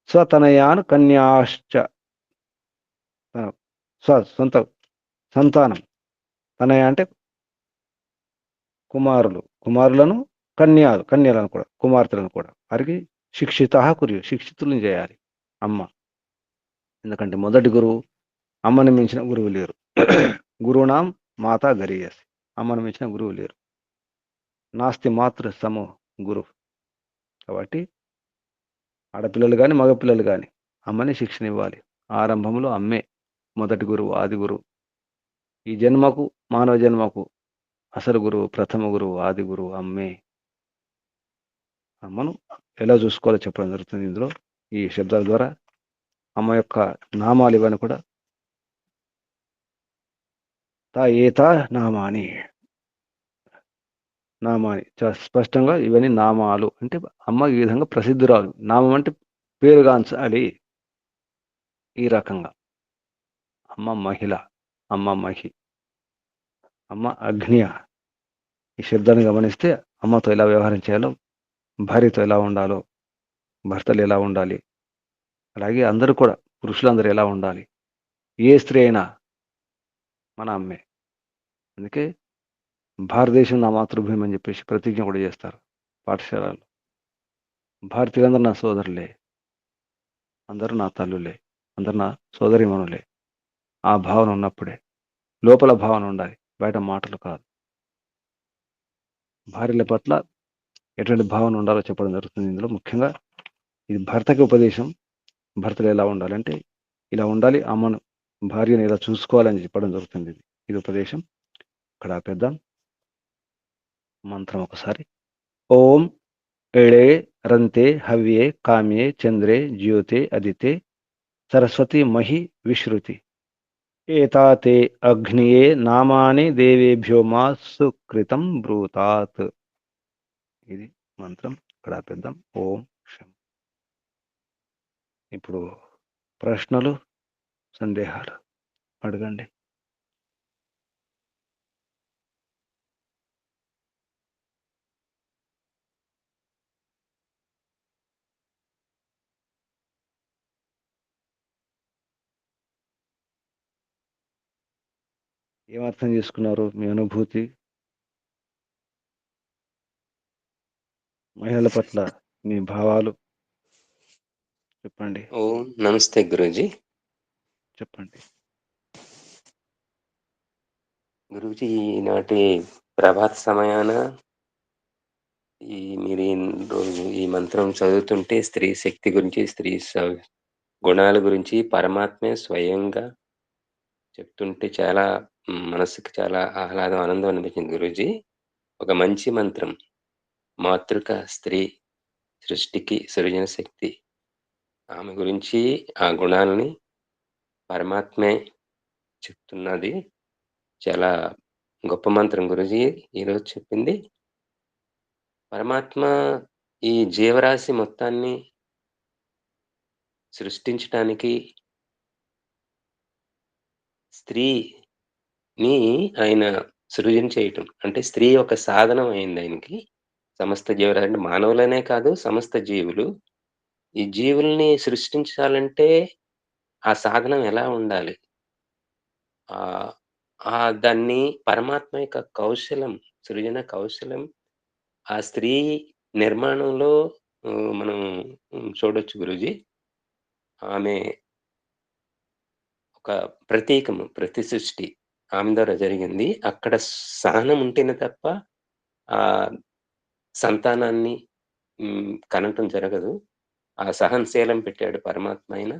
స్వతనయాన్ కన్యాశ్చ, సొంత సంతానం, తనయ అంటే కుమారులను, కన్యలను కూడా, కుమార్తెలను కూడా వారికి శిక్షిత కురియు, శిక్షితులను చేయాలి అమ్మ. ఎందుకంటే మొదటి గురువు, అమ్మని మించిన గురువు లేరు. గురువునాం మాత గరీయసి, అమ్మను మించిన గురువు లేరు. నాస్తి మాతృ సమో గురు. కాబట్టి ఆడపిల్లలు కానీ మగపిల్లలు కానీ అమ్మని శిక్షణ ఇవ్వాలి. ఆరంభంలో అమ్మే మొదటి గురువు, ఆది గురువు. ఈ జన్మకు, మానవ జన్మకు అసలు గురువు, ప్రథమ గురువు, ఆది గురువు అమ్మే. అమ్మను ఎలా చూసుకోవాలో చెప్పడం జరుగుతుంది ఇందులో ఈ శబ్దాల ద్వారా. అమ్మ యొక్క నామాలు ఇవన్నీ కూడా ఏతా నామాని, చాలా స్పష్టంగా ఇవన్నీ నామాలు. అంటే అమ్మ ఈ విధంగా ప్రసిద్ధురాలు. నామం అంటే పేరుగాంచాలి. ఈ రకంగా అమ్మ మహిళ, అమ్మ మహి, అమ్మ అగ్నియ. ఈ శబ్దాన్ని గమనిస్తే అమ్మతో ఎలా వ్యవహారం చేయాలో, భార్యతో ఎలా ఉండాలో, భర్తలు ఎలా ఉండాలి, అలాగే అందరూ కూడా పురుషులందరూ ఎలా ఉండాలి, ఏ స్త్రీ అయినా మన అమ్మే. అందుకే భారతదేశం నా మాతృభూమి అని చెప్పేసి ప్రతిజ్ఞ కూడా చేస్తారు పాఠశాలలో. భారతీయులందరూ నా సోదరులే, అందరూ నా తల్లులే, అందరూ నా సోదరిమణులే. ఆ భావన ఉన్నప్పుడే, లోపల భావన ఉండాలి, బయట మాటలు కాదు. భార్యల పట్ల ఎటువంటి భావన ఉండాలో చెప్పడం జరుగుతుంది ఇందులో. ముఖ్యంగా ఇది భర్తకి ఉపదేశం. భర్తలు ఎలా ఉండాలంటే ఇలా ఉండాలి, అమ్మను, భార్యను ఇలా చూసుకోవాలని చెప్పడం జరుగుతుంది. ఇది ఉపదేశం. ఇక్కడ ఆపేద్దాం. మంత్రం ఒకసారి. ఓం ఎళే రంతే హవ్యే కామ్యే చంద్రే జ్యోతే అదితే సరస్వతి మహి విశ్రుతి ఏతాతే అగ్నియే నామాని దేవేభ్యో మా సుకృతం బ్రూతాత్. ఇది మంత్రం. ఇక్కడ ఆపేద్దాం. ఓం శం. ఇప్పుడు ప్రశ్నలు, సందేహాలు అడగండి. ఏమర్థం చేసుకున్నారు? మీ అనుభూతి, మహిళల పట్ల మీ భావాలు చెప్పండి.
ఓం నమస్తే గురూజీ.
చెప్పండి.
గురూజీ, ఈనాటి ప్రభాత సమయాన మీరు రోజు ఈ మంత్రం చదువుతుంటే స్త్రీ శక్తి గురించి, స్త్రీ గుణాల గురించి పరమాత్మే స్వయంగా చెప్తుంటే చాలా మనసుకి చాలా ఆహ్లాదం, ఆనందం అనిపించింది గురూజీ. ఒక మంచి మంత్రం. మాతృక స్త్రీ సృష్టికి సృజన శక్తి. ఆమె గురించి, ఆ గుణాలని పరమాత్మే చెప్తున్నది. చాలా గొప్ప మంత్రం గురూజీ ఈరోజు చెప్పింది. పరమాత్మ ఈ జీవరాశి మొత్తాన్ని సృష్టించటానికి స్త్రీని ఆయన సృజన చేయటం. అంటే స్త్రీ ఒక సాధనం అయింది ఆయనకి. సమస్త జీవరాశి అంటే మానవులనే కాదు, సమస్త జీవులు. ఈ జీవుల్ని సృష్టించాలంటే ఆ సాధనం ఎలా ఉండాలి? ఆహ్, దాన్ని పరమాత్మ యొక్క కౌశలం, సృజన కౌశలం ఆ స్త్రీ నిర్మాణంలో మనం చూడొచ్చు గురూజీ. ఆమె ఒక ప్రతీకము, ప్రతి సృష్టి ఆమె ద్వారా జరిగింది. అక్కడ సహనం ఉంటేనే తప్ప ఆహ్, సంతానాన్ని కనటం జరగదు. ఆ సహనశీలం పెట్టాడు పరమాత్మ ఆయన.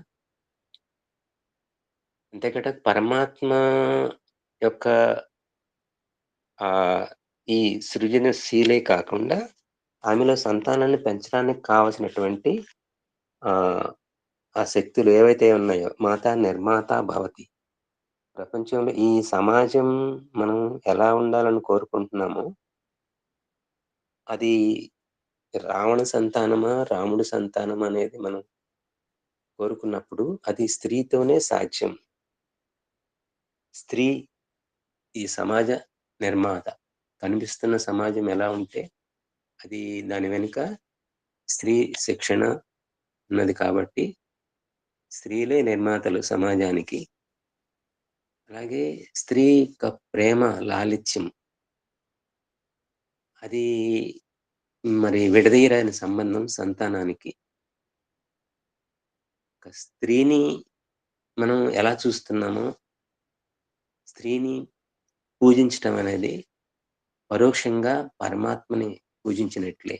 అంతేకాక పరమాత్మ యొక్క ఆహ్, ఈ సృజనశీలే కాకుండా ఆమెలో సంతానాన్ని పెంచడానికి కావాల్సినటువంటి ఆహ్, ఆ శక్తులు ఏవైతే ఉన్నాయో, మాతా నిర్మాత భవతి. ప్రపంచంలో ఈ సమాజం మనం ఎలా ఉండాలని కోరుకుంటున్నామో, అది రావణ సంతానమా, రాముడి సంతానమా అనేది మనం కోరుకున్నప్పుడు అది స్త్రీతోనే సాధ్యం. స్త్రీ ఈ సమాజ నిర్మాత. కనిపిస్తున్న సమాజం ఎలా ఉంటే, అది దాని వెనుక స్త్రీ శిక్షణ ఉన్నది కాబట్టి, స్త్రీలే నిర్మాతలు సమాజానికి. అలాగే స్త్రీ యొక్క ప్రేమ, లాలిత్యం అది మరి విడదీయరాని సంబంధం సంతానానికి. ఒక స్త్రీని మనం ఎలా చూస్తున్నామో, స్త్రీని పూజించటం అనేది పరోక్షంగా పరమాత్మని పూజించినట్లే.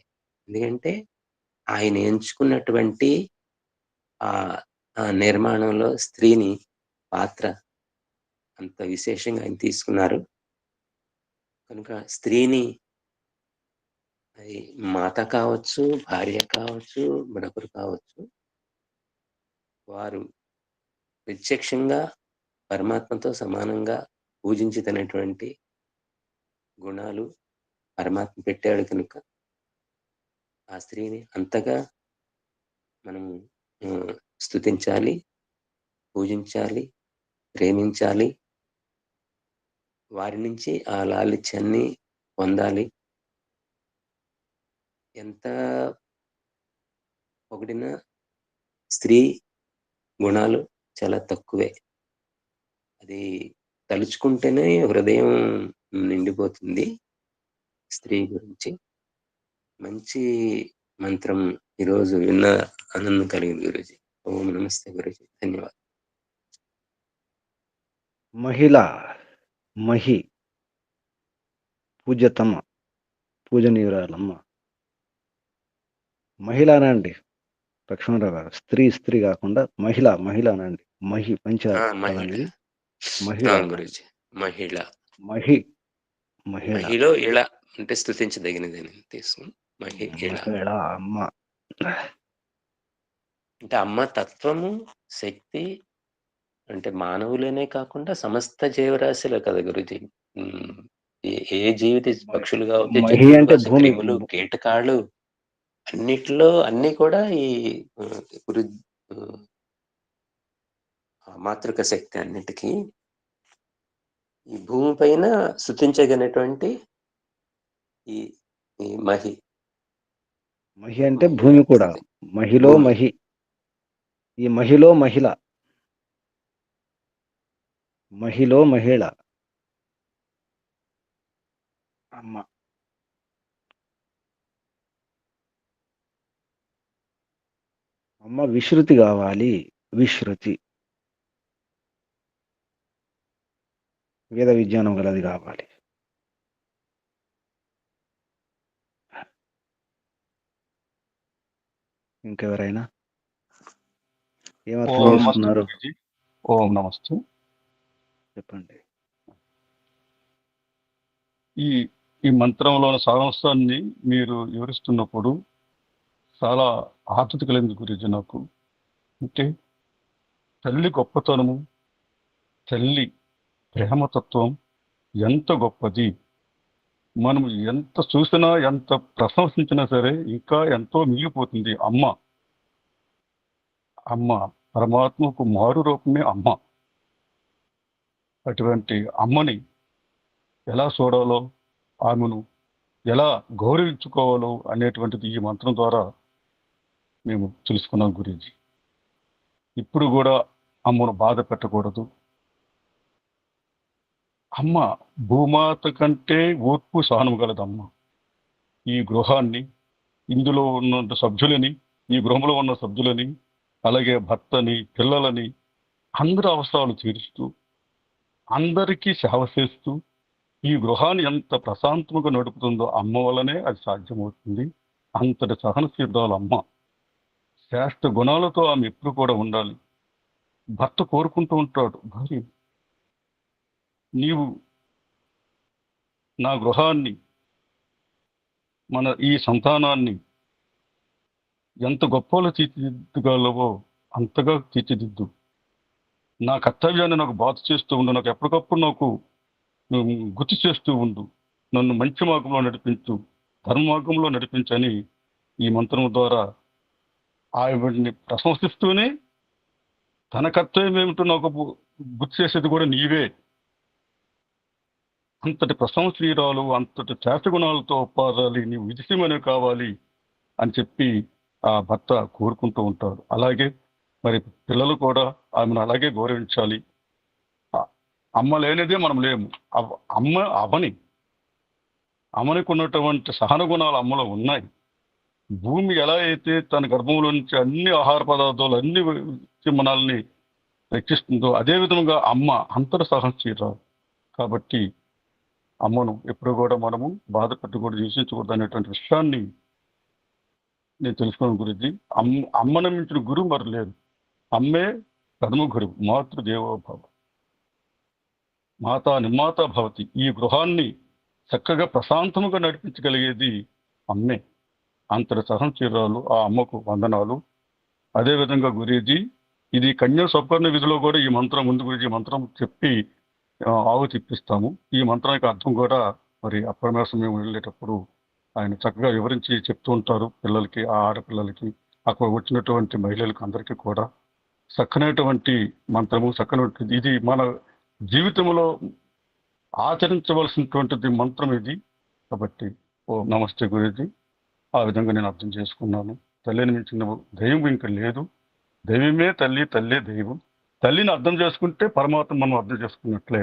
ఎందుకంటే ఆయన ఎంచుకున్నటువంటి ఆహ్, ఆ నిర్మాణంలో స్త్రీని పాత్ర అంత విశేషంగా ఆయన తీసుకున్నారు. కనుక స్త్రీని అది మాత కావచ్చు, భార్య కావచ్చు, మరొకరు కావచ్చు. వారు ప్రత్యక్షంగా పరమాత్మతో సమానంగా పూజించదగినటువంటి గుణాలు పరమాత్మ పెట్టాడు కనుక, ఆ స్త్రీని అంతగా మనం స్తుతించాలి, పూజించాలి, ప్రేమించాలి. వారి నుంచి ఆ లాలిత్యాన్ని పొందాలి. ఎంత పొగిడినా స్త్రీ గుణాలు చాలా తక్కువే. అది తలుచుకుంటేనే హృదయం నిండిపోతుంది స్త్రీ గురించి. మంచి మంత్రం ఈరోజు విన్న ఆనందం కలిగింది గురూజీ. ఓం నమస్తే గురూజీ. ధన్యవాదాలు.
మహిళ, మహి, పూజ్యతమ్మ, పూజనీయురాలమ్మ. మహిళ అనండి లక్ష్మణరావు గారు. స్త్రీ కాకుండా మహిళ అనండి. మహి పంచ పదం
మహిళ.
ఇది. మహిళ
గురూజీ. మహిళ.
మహిళ
మహిళ ఇళ అంటే స్తుతించదగినదని తీసుకుని మహిళ.
మహిళ అమ్మ.
అంటే అమ్మ తత్వము, శక్తి అంటే మానవులనే కాకుండా సమస్త జీవరాశులే కదా గురూజీ. ఏ జీవిత పక్షులు కావచ్చు,
మహి
జంతువులు
అంటే
కావచ్చు,
భూమి.
క్రిములు, కీటకాలు అన్నిట్లో అన్నీ కూడా ఈ వృ మాతృక శక్తి అన్నిటికీ ఈ భూమి పైన స్తుతించగలిగినటువంటి ఈ ఈ మహి
మహి అంటే
మహిళ
భూమి కూడా.
స్తుతి.
మహిలో
భూమి.
మహి. ఈ మహిలో మహిళ. మహిలో మహిళ అమ్మ. అమ్మ విశ్రుతి కావాలి. విశ్రుతి వేద విజ్ఞానం గలది కావాలి. ఇంకెవరైనా ఏమర్థం
ఓం
చేసుకున్నారు
నమస్తే. ఓం నమస్తే.
చెప్పండి.
ఈ ఈ మంత్రంలోని సారాంశాన్ని మీరు వివరిస్తున్నప్పుడు చాలా ఆతృత కలిగింది గురించి నాకు. అంటే తల్లి గొప్పతనము, తల్లి ప్రేమతత్వం ఎంత గొప్పది. మనం ఎంత చూసినా, ఎంత ప్రశంసించినా సరే ఇంకా ఎంతో మిగిలిపోతుంది. అమ్మ పరమాత్మకు మారు రూపమే అమ్మ. అటువంటి అమ్మని ఎలా చూడాలో, ఆమెను ఎలా గౌరవించుకోవాలో అనేటువంటిది ఈ మంత్రం ద్వారా మేము తెలుసుకున్నాం గురించి. ఇప్పుడు కూడా అమ్మను బాధ పెట్టకూడదు. అమ్మ భూమాత కంటే ఓర్పు సహనం గలదమ్మ. ఈ గృహాన్ని, ఇందులో ఉన్న సభ్యులని, ఈ గృహంలో ఉన్న సభ్యులని, అలాగే భర్తని, పిల్లలని అందరి అవసరాలు తీరుస్తూ, అందరికీ సేవ చేస్తూ ఈ గృహాన్ని ఎంత ప్రశాంతంగా నడుపుతుందో అమ్మ వల్లనే అది సాధ్యమవుతుంది. అంతటి సహనశీలాలు అమ్మ. శ్రేష్ఠ గుణాలతో ఆమె ఎప్పుడు కూడా ఉండాలి. భర్త కోరుకుంటూ ఉంటాడు, భార్య నీవు నా గృహాన్ని, మన ఈ సంతానాన్ని ఎంత గొప్పలో తీర్చిదిద్దగలవో అంతగా తీర్చిదిద్దు. నా కర్తవ్యాన్ని నాకు బాధ చేస్తూ ఉండు, నాకు ఎప్పటికప్పుడు నాకు గుర్తు చేస్తూ ఉండు, నన్ను మంచి మార్గంలో నడిపించు, ధర్మ మార్గంలో నడిపించని ఈ మంత్రం ద్వారా ఆవిడ్ని ప్రశంసిస్తూనే తన కర్తవ్యం ఏమిటో నాకు గుర్తు చేసేది కూడా నీవే, అంతటి ప్రశంసనీయురాలు, అంతటి చేతగుణాలతో ఒప్పారాలి, నీవు విజయమనే కావాలి అని చెప్పి ఆ భర్త కోరుకుంటూ ఉంటాడు. అలాగే మరి పిల్లలు కూడా ఆమెను అలాగే గౌరవించాలి. అమ్మ లేనిదే మనం లేము. అమ్మనికి ఉన్నటువంటి సహన గుణాలు అమ్మలో ఉన్నాయి. భూమి ఎలా అయితే తన గర్భంలో నుంచి అన్ని ఆహార పదార్థాలు, అన్ని మనల్ని రక్షిస్తుందో, అదే విధంగా అమ్మ అంతర సహనశీలాలు. కాబట్టి అమ్మను ఎప్పుడు కూడా మనము బాధ పెట్టకూడదు, హింసించకూడదు అనేటువంటి విషయాన్ని నేను తెలుసుకోవడం గురించి. అమ్మను మించిన గురువు మరి లేదు. అమ్మే ప్రథమ గురువు, మాతృదేవోభవ, మాతా నిర్మాత భవతి. ఈ గృహాన్ని చక్కగా ప్రశాంతముగా నడిపించగలిగేది అమ్మే. అంతటి సహనశీలాలు ఆ అమ్మకు వందనాలు. అదేవిధంగా గురీజీ, ఇది కన్యా స్వప్న విధిలో కూడా ఈ మంత్రం ముందు గురించి ఈ మంత్రం చెప్పి ఆవు తిప్పిస్తాము. ఈ మంత్రానికి అర్థం కూడా మరి అప్రమేశం మేము వెళ్ళేటప్పుడు ఆయన చక్కగా వివరించి చెప్తూ ఉంటారు పిల్లలకి, ఆ ఆడపిల్లలకి, అక్కడ వచ్చినటువంటి మహిళలకు అందరికీ కూడా. చక్కనటువంటి మంత్రము, చక్కనటువంటి ఇది మన జీవితంలో ఆచరించవలసినటువంటిది మంత్రం ఇది. కాబట్టి ఓ నమస్తే గురుజీ, ఆ విధంగా నేను అర్థం చేసుకున్నాను. తల్లిని మించిన దైవం ఇంకా లేదు. దైవమే తల్లి, తల్లే దైవం. తల్లిని అర్థం చేసుకుంటే పరమాత్మ మనం అర్థం చేసుకున్నట్లే.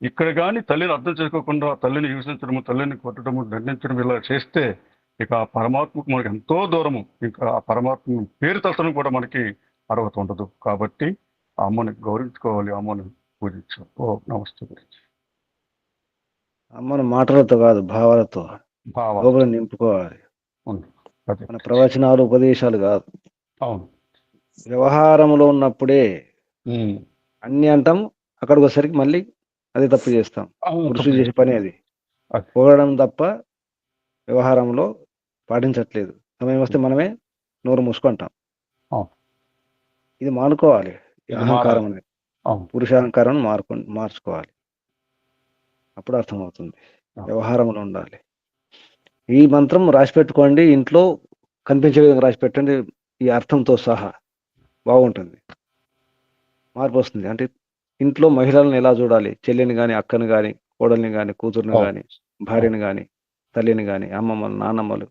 ఇక్కడ కానీ తల్లిని అర్థం చేసుకోకుండా తల్లిని హింసించడము, తల్లిని కొట్టడము, దండించడం ఇలా చేస్తే ఇక ఆ పరమాత్మకు మనకి ఎంతో దూరము. ఇంకా ఆ పరమాత్మ పేరు తలచడం కూడా మనకి అర్హత ఉండదు. కాబట్టి ఆ అమ్మని గౌరవించుకోవాలి, అమ్మని పూజించాలి. ఓ నమస్తే గురించి.
అమ్మను మాటలతో కాదు, భావాలతో లోపల నింపుకోవాలి. మన ప్రవచనాలు, ఉపదేశాలు కాదు.
అవును,
వ్యవహారంలో ఉన్నప్పుడే అన్ని అంటాం, అక్కడికి వచ్చేసరికి మళ్ళీ అదే తప్పు చేస్తాం. పురుషులు చేసే పని అది. పోవడం తప్ప వ్యవహారంలో పాటించట్లేదు. సమయం వస్తే మనమే నోరు మూసుకుంటాం. ఇది మానుకోవాలి. అహంకారం అనేది, పురుషాహంకారం మార్చుకోవాలి. అప్పుడు అర్థమవుతుంది. వ్యవహారంలో ఉండాలి. ఈ మంత్రం రాసి పెట్టుకోండి, ఇంట్లో కనిపించే విధంగా రాసి పెట్టండి. ఈ అర్థంతో సహా బాగుంటుంది, మార్పు వస్తుంది. అంటే ఇంట్లో మహిళలను ఎలా చూడాలి, చెల్లిని కానీ, అక్కని కానీ, కోడల్ని కానీ, కూతురుని కానీ, భార్యని కానీ, తల్లిని కానీ, అమ్మమ్మలు, నాన్నమ్మలు,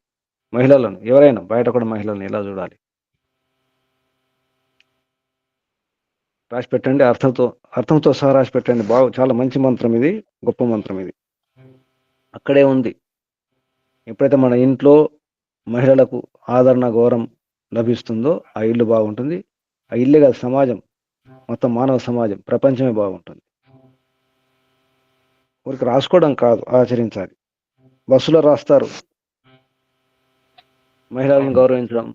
మహిళలను, ఎవరైనా బయట కూడా మహిళలను ఎలా చూడాలి రాసి పెట్టండి. అర్థంతో సహా రాసి పెట్టండి. చాలా మంచి మంత్రం ఇది, గొప్ప మంత్రం ఇది. అక్కడే ఉంది. ఎప్పుడైతే మన ఇంట్లో మహిళలకు ఆదరణ, గౌరవం లభిస్తుందో ఆ ఇల్లు బాగుంటుంది. ఆ ఇల్లే కాదు, సమాజం మొత్తం, మానవ సమాజం, ప్రపంచమే బాగుంటుంది. ఊరికి రాసుకోవడం కాదు, ఆచరించాలి. బస్సులో రాస్తారు మహిళలను గౌరవించడం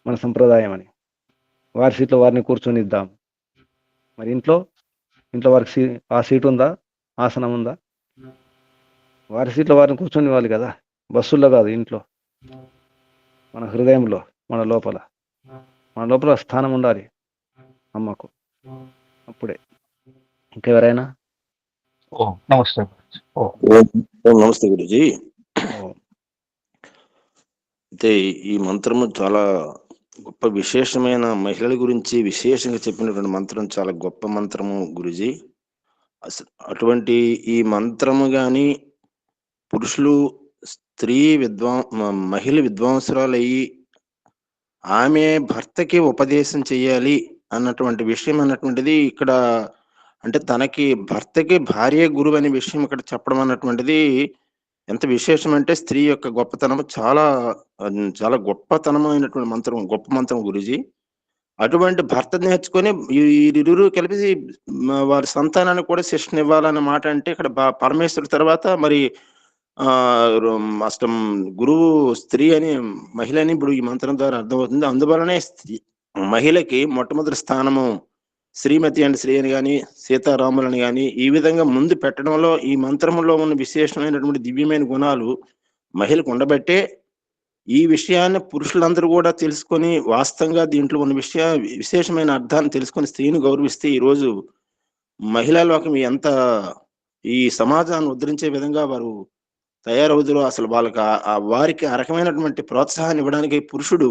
మన సంప్రదాయం అని. వారి సీట్లో వారిని కూర్చొనిద్దాం. మరి ఇంట్లో వారికి ఆ సీట్ ఉందా, ఆసనం ఉందా? వారి సీట్లో వారిని కూర్చొని ఇవ్వాలి కదా. బస్సుల్లో కాదు, ఇంట్లో, మన హృదయంలో, మన లోపల స్థానం ఉండాలి అమ్మకు. అప్పుడే. ఇంకెవరైనా?
నమస్తే.
నమస్తే గురుజీ. అయితే ఈ మంత్రము చాలా గొప్ప విశేషమైన, మహిళల గురించి విశేషంగా చెప్పినటువంటి మంత్రం చాలా గొప్ప మంత్రము గురుజీ. అసలు అటువంటి ఈ మంత్రము గాని పురుషులు, స్త్రీ మహిళ విద్వాంసురాలయ్యి ఆమె భర్తకి ఉపదేశం చెయ్యాలి అన్నటువంటి విషయం అన్నటువంటిది ఇక్కడ, అంటే తనకి భర్తకి భార్య గురువు అనే విషయం ఇక్కడ చెప్పడం అన్నటువంటిది ఎంత విశేషం అంటే స్త్రీ యొక్క గొప్పతనం, చాలా చాలా గొప్పతనమైనటువంటి మంత్రం, గొప్ప మంత్రం గురుజీ. అటువంటి భర్త నేర్చుకొని ఇరువురు కలిపి వారి సంతానాన్ని కూడా శిక్షణ ఇవ్వాలన్న మాట. అంటే ఇక్కడ పరమేశ్వరుడు తర్వాత మరి అష్టం గురువు స్త్రీ అని, మహిళ అని ఇప్పుడు ఈ మంత్రం ద్వారా అర్థమవుతుంది. అందువలనే మహిళకి మొట్టమొదటి స్థానము శ్రీమతి అండ్ శ్రీ అని కానీ, సీతారాములని కానీ ఈ విధంగా ముందు పెట్టడంలో ఈ మంత్రంలో ఉన్న విశేషమైనటువంటి దివ్యమైన గుణాలు మహిళకు ఉండబట్టే ఈ విషయాన్ని పురుషులందరూ కూడా తెలుసుకొని వాస్తవంగా దీంట్లో ఉన్న విశేషమైన అర్థాన్ని తెలుసుకొని స్త్రీని గౌరవిస్తే ఈరోజు మహిళా లోకం ఎంత ఈ సమాజాన్ని ఉద్ధరించే విధంగా వారు తయారవుతారో, అసలు వాళ్ళకి వారికి ఆ రకమైనటువంటి ప్రోత్సాహాన్ని ఇవ్వడానికి పురుషుడు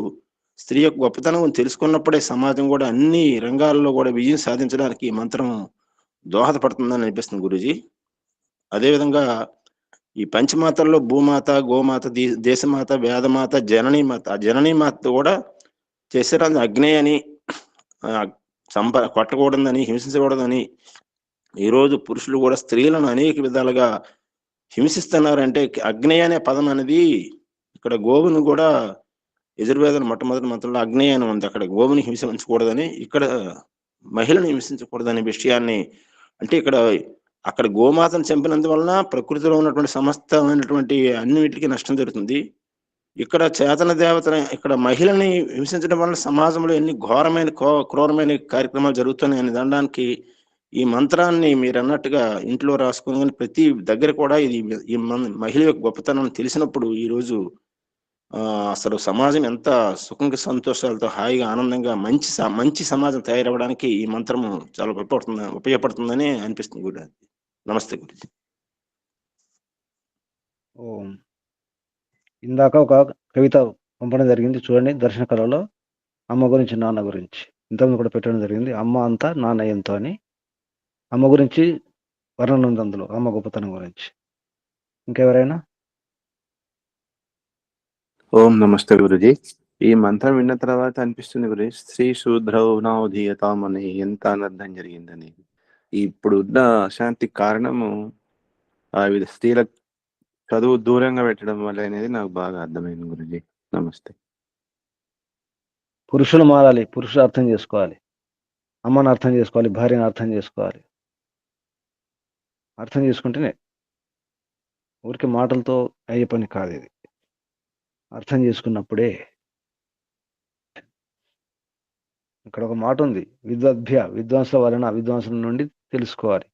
స్త్రీ యొక్క గొప్పతనం తెలుసుకున్నప్పుడే సమాజం కూడా అన్ని రంగాల్లో కూడా విజయం సాధించడానికి ఈ మంత్రం దోహదపడుతుందని అనిపిస్తుంది గురూజీ. అదేవిధంగా ఈ పంచమాతల్లో భూమాత, గోమాత, దేశమాత, వేదమాత, జననీమాత. ఆ జననీమాత కూడా చేసేరాన్ని అగ్నేయ అని కొట్టకూడదని, హింసించకూడదని ఈరోజు పురుషులు కూడా స్త్రీలను అనేక విధాలుగా హింసిస్తున్నారంటే అగ్నేయ అనే పదం అనేది ఇక్కడ గోవును కూడా యజుర్వేదం మొట్టమొదటి మంత్రంలో అగ్నేయ అని ఉంది. అక్కడ గోవుని హింసించకూడదని, ఇక్కడ మహిళను హింసించకూడదనే విషయాన్ని, అంటే అక్కడ గోమాతను చంపినందువలన ప్రకృతిలో ఉన్నటువంటి సమస్తమైనటువంటి అన్నిటికీ నష్టం జరుగుతుంది. ఇక్కడ చేతన దేవతని, ఇక్కడ మహిళని హింసించడం వలన సమాజంలో ఎన్ని ఘోరమైన క్రూరమైన కార్యక్రమాలు జరుగుతున్నాయి అనే దానికి ఈ మంత్రాన్ని మీరు అన్నట్టుగా ఇంట్లో రాసుకుని ప్రతి దగ్గర కూడా ఈ మహిళ యొక్క గొప్పతనం తెలిసినప్పుడు ఈరోజు అసలు సమాజం ఎంత సుఖంగా సంతోషాలతో హాయిగా ఆనందంగా మంచి సమాజం తయారవడానికి ఈ మంత్రము చాలా ఉపయోగపడుతుందని అనిపిస్తుంది గురు. నమస్తే గురుజీ.
ఓం. ఇందాక ఒక కవిత పంపడం జరిగింది చూడండి, దర్శన కళలో అమ్మ గురించి నాన్న గురించి ఇంతకుముందు కూడా పెట్టడం జరిగింది. అమ్మ అంతా నాన్న ఎంతో అని అమ్మ గురించి వర్ణన ఉంది అందులో, అమ్మ గొప్పతనం గురించి. ఇంకెవరైనా?
ఓం నమస్తే గురుజీ. ఈ మంత్రం విన్న తర్వాత అనిపిస్తుంది గురుజీ, స్త్రీ శూద్రౌ నవధీయతాం అని ఎంత అనర్థం జరిగిందని. ఇప్పుడు ఉన్న అశాంతికి కారణము స్త్రీల చదువు దూరంగా పెట్టడం వల్ల అనేది నాకు బాగా అర్థమైంది గురుజీ. నమస్తే.
పురుషులు మారాలి, పురుషులు అర్థం చేసుకోవాలి, అమ్మను అర్థం చేసుకోవాలి, భార్యను అర్థం చేసుకోవాలి. అర్థం చేసుకుంటేనే, ఊరికి మాటలతో అయ్యే పని కాదు ఇది. అర్థం చేసుకున్నప్పుడే. ఇక్కడ ఒక మాట ఉంది, విద్వాంసుల వలన, విద్వాంసుల నుండి తెలుసుకోవాలి.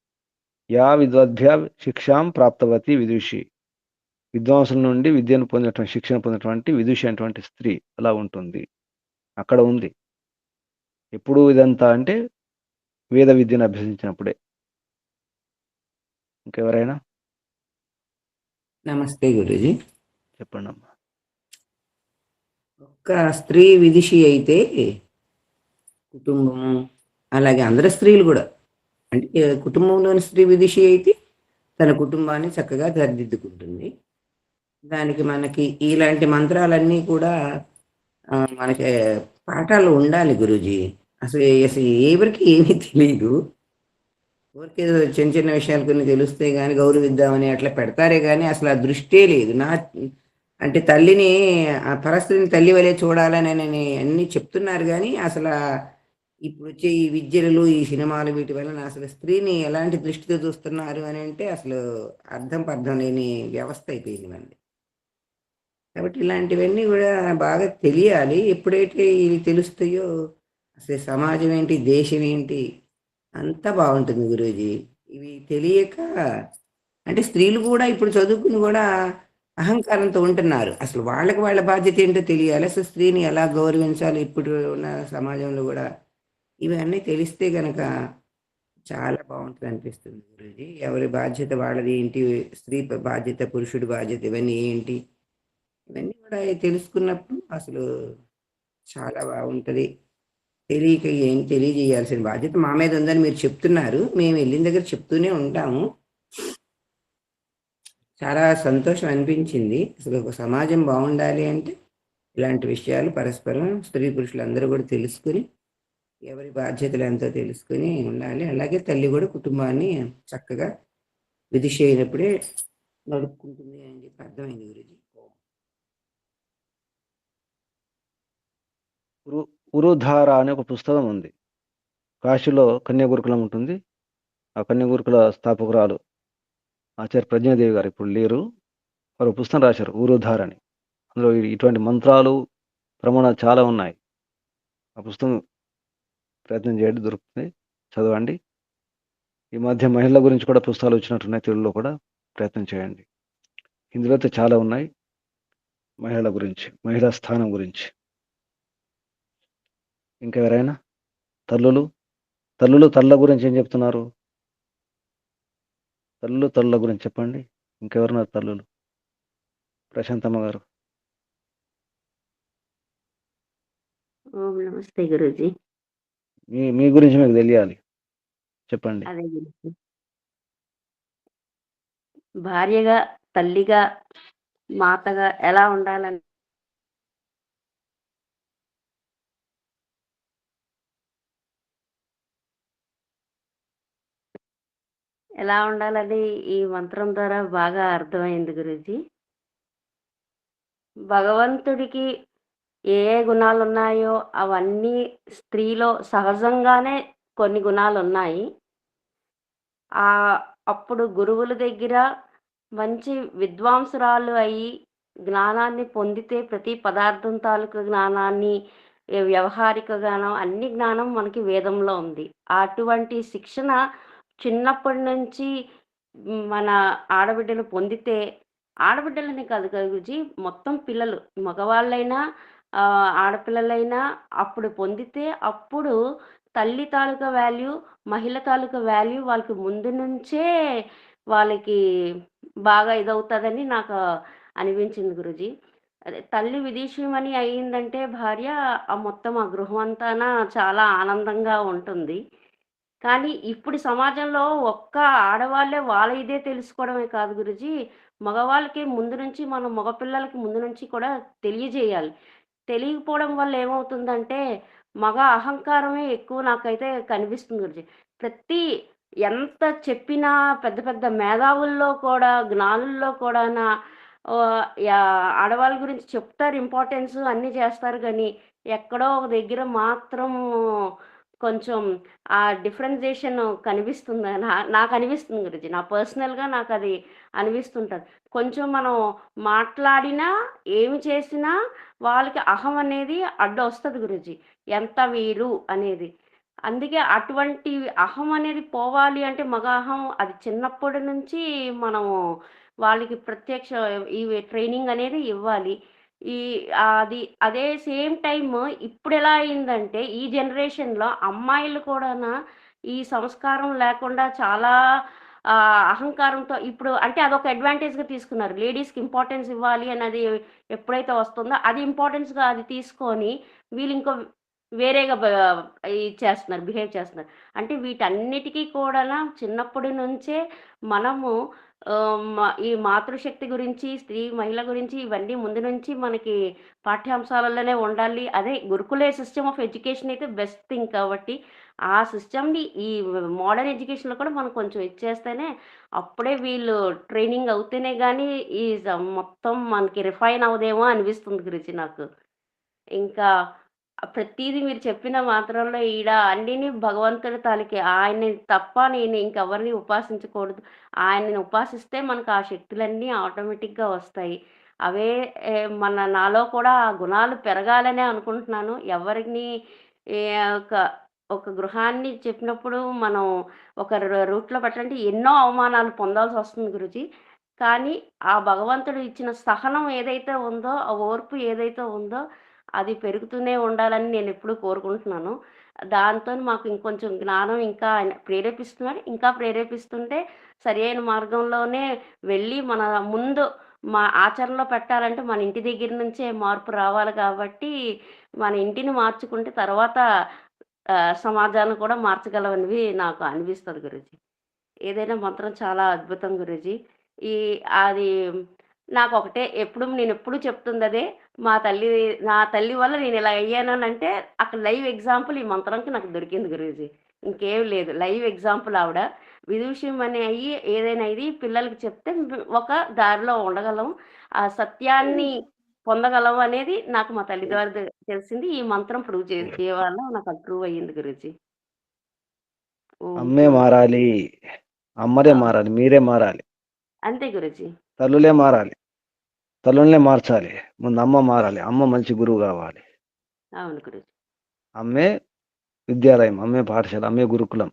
యా విద్వద్భ్య శిక్షాం ప్రాప్తవతి విదుషి. విద్వాంసుల నుండి విద్యను పొందినటువంటి, శిక్షణ పొందినటువంటి విదుషి అనేటువంటి స్త్రీ అలా ఉంటుంది. అక్కడ ఉంది. ఎప్పుడు ఇదంతా అంటే వేద విద్యను అభ్యసించినప్పుడే. ఇంకెవరైనా?
నమస్తే గురుజీ.
చెప్పండి అమ్మా.
ఒక్క స్త్రీ విదిషి అయితే కుటుంబం, అలాగే అందరు స్త్రీలు కూడా, అంటే కుటుంబంలోని స్త్రీ విదిషి అయితే తన కుటుంబాన్ని చక్కగా సరిదిద్దుకుంటుంది. దానికి మనకి ఇలాంటి మంత్రాలన్నీ కూడా మనకి పాఠాలు ఉండాలి గురూజీ. అసలు ఎవరికి ఏమీ తెలియదు, ఊరికే చిన్న చిన్న విషయాలు కొన్ని తెలుస్తాయి కానీ గౌరవిద్దామని అట్లా పెడతారే కానీ అసలు ఆ దృష్టే లేదు. అంటే తల్లిని, ఆ పరిస్థితిని తల్లి వలె చూడాలని అన్ని చెప్తున్నారు కానీ అసలు ఇప్పుడు వచ్చే ఈ విద్యలు, ఈ సినిమాలు, వీటి వలన అసలు స్త్రీని ఎలాంటి దృష్టితో చూస్తున్నారు అని అంటే అసలు అర్థం లేని వ్యవస్థ అయిపోయింది మనది. కాబట్టి ఇలాంటివన్నీ కూడా బాగా తెలియాలి. ఎప్పుడైతే ఇవి తెలుస్తాయో అసలు సమాజం ఏంటి, దేశం ఏంటి అంతా బాగుంటుంది గురూజీ. ఇవి తెలియక అంటే స్త్రీలు కూడా ఇప్పుడు చదువుకుని కూడా అహంకారంతో ఉంటున్నారు. అసలు వాళ్ళ బాధ్యత ఏంటో తెలియాలి. అసలు స్త్రీని ఎలా గౌరవించాలి ఇప్పుడు ఉన్న సమాజంలో కూడా ఇవన్నీ తెలిస్తే గనక చాలా బాగుంటుంది అనిపిస్తుంది గురూజీ. ఎవరి బాధ్యత వాళ్ళది ఏంటి, స్త్రీ బాధ్యత, పురుషుడి బాధ్యత, ఇవన్నీ ఏంటి, ఇవన్నీ కూడా తెలుసుకున్నప్పుడు అసలు చాలా బాగుంటుంది. తెలియక ఏం తెలియజేయాల్సిన బాధ్యత మా మీద ఉందని మీరు చెప్తున్నారు. మేము వెళ్ళిన దగ్గర చెప్తూనే ఉంటాము. చాలా సంతోషం అనిపించింది. అసలు ఒక సమాజం బాగుండాలి అంటే ఇలాంటి విషయాలు పరస్పరం స్త్రీ పురుషులు అందరూ కూడా తెలుసుకుని ఎవరి బాధ్యతలు ఎంతో తెలుసుకుని ఉండాలి. అలాగే తల్లి కూడా కుటుంబాన్ని చక్కగా విదిష అయినప్పుడే నడుపుకుంటుంది అని చెప్పి అర్థమైంది గురుజీ.
ఉరుధార అనే ఒక పుస్తకం ఉంది. కాశీలో కన్యాగురుకులం ఉంటుంది. ఆ కన్యాగురుకుల స్థాపకురాలు ఆచార్య ప్రజ్ఞాదేవి గారు ఇప్పుడు లేరు. వారు పుస్తకం రాశారు ఉరుధార అని. అందులో ఇటువంటి మంత్రాలు, ప్రమాణాలు చాలా ఉన్నాయి. ఆ పుస్తకం ప్రయత్నం చేయండి, దొరుకుతుంది, చదవండి. ఈ మధ్య మహిళల గురించి కూడా పుస్తకాలు వచ్చినట్టున్నాయి, తెలుగులో కూడా ప్రయత్నం చేయండి. హిందీలో అయితే చాలా ఉన్నాయి. మహిళల గురించి, మహిళా స్థానం గురించి. ఇంకెవరైనా తల్లులు తల్ల గురించి ఏం చెప్తున్నారు? తల్లుల గురించి చెప్పండి. ఇంకెవరున్నారు తల్లులు? ప్రశాంతమ్మ గారు.
ఓం నమస్తే గురూజీ.
మీ గురించి మీకు తెలియాలి, చెప్పండి.
అదే గురూజీ, భార్యగా, తల్లిగా, మాతగా ఎలా ఉండాలని ఈ మంత్రం ద్వారా బాగా అర్థమైంది గురూజీ. భగవంతుడికి ఏ గుణాలు ఉన్నాయో అవన్నీ స్త్రీలో సహజంగానే కొన్ని గుణాలు ఉన్నాయి. అప్పుడు గురువుల దగ్గర మంచి విద్వాంసురాలు అయ్యి జ్ఞానాన్ని పొందితే ప్రతి పదార్థం తాలూకు జ్ఞానాన్ని, వ్యవహారిక జ్ఞానం, అన్ని జ్ఞానం మనకి వేదంలో ఉంది. అటువంటి శిక్షణ చిన్నప్పటి నుంచి మన ఆడబిడ్డలు పొందితే, ఆడబిడ్డలని కాదు గురూజీ, మొత్తం పిల్లలు మగవాళ్ళైనా ఆడపిల్లలైనా అప్పుడు పొందితే అప్పుడు తల్లి తాలూకా వాల్యూ, మహిళ తాలూకా వాల్యూ వాళ్ళకి ముందు నుంచే వాళ్ళకి బాగా ఇదవుతుందని నాకు అనిపించింది గురూజీ. అదే తల్లి విదేశీయమని అయిందంటే భార్య మొత్తం ఆ గృహం అంతాన చాలా ఆనందంగా ఉంటుంది. కానీ ఇప్పుడు సమాజంలో ఒక్క ఆడవాళ్ళే వాళ్ళ ఇదే తెలుసుకోవడమే కాదు గురూజీ, మగవాళ్ళకి ముందు నుంచి, మనం మగపిల్లలకి ముందు నుంచి కూడా తెలియజేయాలి. తెలియకపోవడం వల్ల ఏమవుతుందంటే మగ అహంకారమే ఎక్కువ నాకైతే కనిపిస్తుంది గురూజీ. ఎంత చెప్పినా పెద్ద పెద్ద మేధావుల్లో కూడా, జ్ఞానుల్లో కూడాన ఆడవాళ్ళ గురించి చెప్తారు, ఇంపార్టెన్స్ అన్నీ చేస్తారు, కానీ ఎక్కడో ఒక దగ్గర మాత్రం కొంచెం ఆ డిఫరెన్సియేషన్ కనిపిస్తుంది. నాకు అనిపిస్తుంది గురూజీ, నా పర్సనల్గా నాకు అది అనిపిస్తుంటుంది. కొంచెం మనం మాట్లాడినా ఏమి చేసినా వాళ్ళకి అహం అనేది అడ్డొస్తుంది గురూజీ, ఎంత వీరు అనేది. అందుకే అటువంటి అహం అనేది పోవాలి అంటే మగ అహం అది చిన్నప్పటి నుంచి మనము వాళ్ళకి ప్రత్యక్ష ఈ ట్రైనింగ్ అనేది ఇవ్వాలి. ఈ అదే సేమ్ టైమ్ ఇప్పుడు ఎలా అయిందంటే ఈ జనరేషన్లో అమ్మాయిలు కూడా ఈ సంస్కారం లేకుండా చాలా అహంకారంతో ఇప్పుడు అంటే అదొక అడ్వాంటేజ్గా తీసుకున్నారు. లేడీస్కి ఇంపార్టెన్స్ ఇవ్వాలి అన్నది ఎప్పుడైతే వస్తుందో అది ఇంపార్టెన్స్గా అది తీసుకొని వీళ్ళు ఇంకో వేరేగా చేస్తున్నారు, బిహేవ్ చేస్తున్నారు. అంటే వీటన్నిటికీ కూడా చిన్నప్పటి నుంచే మనము ఈ మాతృశక్తి గురించి, స్త్రీ మహిళ గురించి ఇవన్నీ ముందు నుంచి మనకి పాఠ్యాంశాలలోనే ఉండాలి. అదే గురుకులే సిస్టమ్ ఆఫ్ ఎడ్యుకేషన్ అయితే బెస్ట్ థింగ్. కాబట్టి ఆ సిస్టమ్ని ఈ మోడర్న్ ఎడ్యుకేషన్లో కూడా మనం కొంచెం ఇచ్చేస్తేనే అప్పుడే వీళ్ళు ట్రైనింగ్ అవుతేనే కానీ ఈ మొత్తం మనకి రిఫైన్ అవుదేమో అనిపిస్తుంది గురించి నాకు. ఇంకా ప్రతీదీ మీరు చెప్పిన మాత్రంలో అన్నిని భగవంతుడి తాలూకే, ఆయన్ని తప్ప నేను ఇంకెవరిని ఉపాసించకూడదు. ఆయన్ని ఉపాసిస్తే మనకు ఆ శక్తులన్నీ ఆటోమేటిక్గా వస్తాయి. అవే నాలో కూడా ఆ గుణాలు పెరగాలనే అనుకుంటున్నాను. ఎవరిని ఒక ఒక గృహాన్ని చెప్పినప్పుడు మనం ఒక రూట్లో పెట్టాలంటే ఎన్నో అవమానాలు పొందాల్సి వస్తుంది గురూజీ. కానీ ఆ భగవంతుడు ఇచ్చిన సహనం ఏదైతే ఉందో, ఆ ఓర్పు ఏదైతే ఉందో అది పెరుగుతూనే ఉండాలని నేను ఎప్పుడూ కోరుకుంటున్నాను. దాంతో మాకు ఇంకొంచెం జ్ఞానం ఇంకా ఆయన ప్రేరేపిస్తున్నాడు. ఇంకా ప్రేరేపిస్తుంటే సరియైన మార్గంలోనే వెళ్ళి మన ముందు మా ఆచరణలో పెట్టాలంటే మన ఇంటి దగ్గర నుంచే మార్పు రావాలి. కాబట్టి మన ఇంటిని మార్చుకుంటే తర్వాత సమాజాన్ని కూడా మార్చగలవనివి నాకు అనిపిస్తుంది గురూజీ. ఏదైనా మంత్రం చాలా అద్భుతం గురూజీ. అది నాకొకటే నేనెప్పుడు చెప్తుందదే, నా తల్లి వల్ల నేను ఇలా అయ్యానంటే అక్కడ లైవ్ ఎగ్జాంపుల్ ఈ మంత్రంకి నాకు దొరికింది గురూజీ. ఇంకేం లేదు, లైవ్ ఎగ్జాంపుల్ ఆవిడ. విదుషయం అనే ఏదైనా ఇది పిల్లలకి చెప్తే ఒక దారిలో ఉండగలం, ఆ సత్యాన్ని పొందగలం అనేది నాకు మా తల్లి ద్వారా తెలిసింది. ఈ మంత్రం ప్రూవ్ చేయవల్ల నాకు అది ప్రూవ్ అయ్యింది గురూజీ.
అమ్మే మారాలి, అమ్మరే మారాలి, మీరే మారాలి.
అంతే గురూజీ.
తల్లులే మారాలి, తల్లులనే మార్చాలి. ముందు అమ్మ మారాలి, అమ్మ మంచి గురువు కావాలి.
అవును గురూజీ.
అమ్మే విద్యాలయం, అమ్మే పాఠశాల, అమ్మే గురుకులం.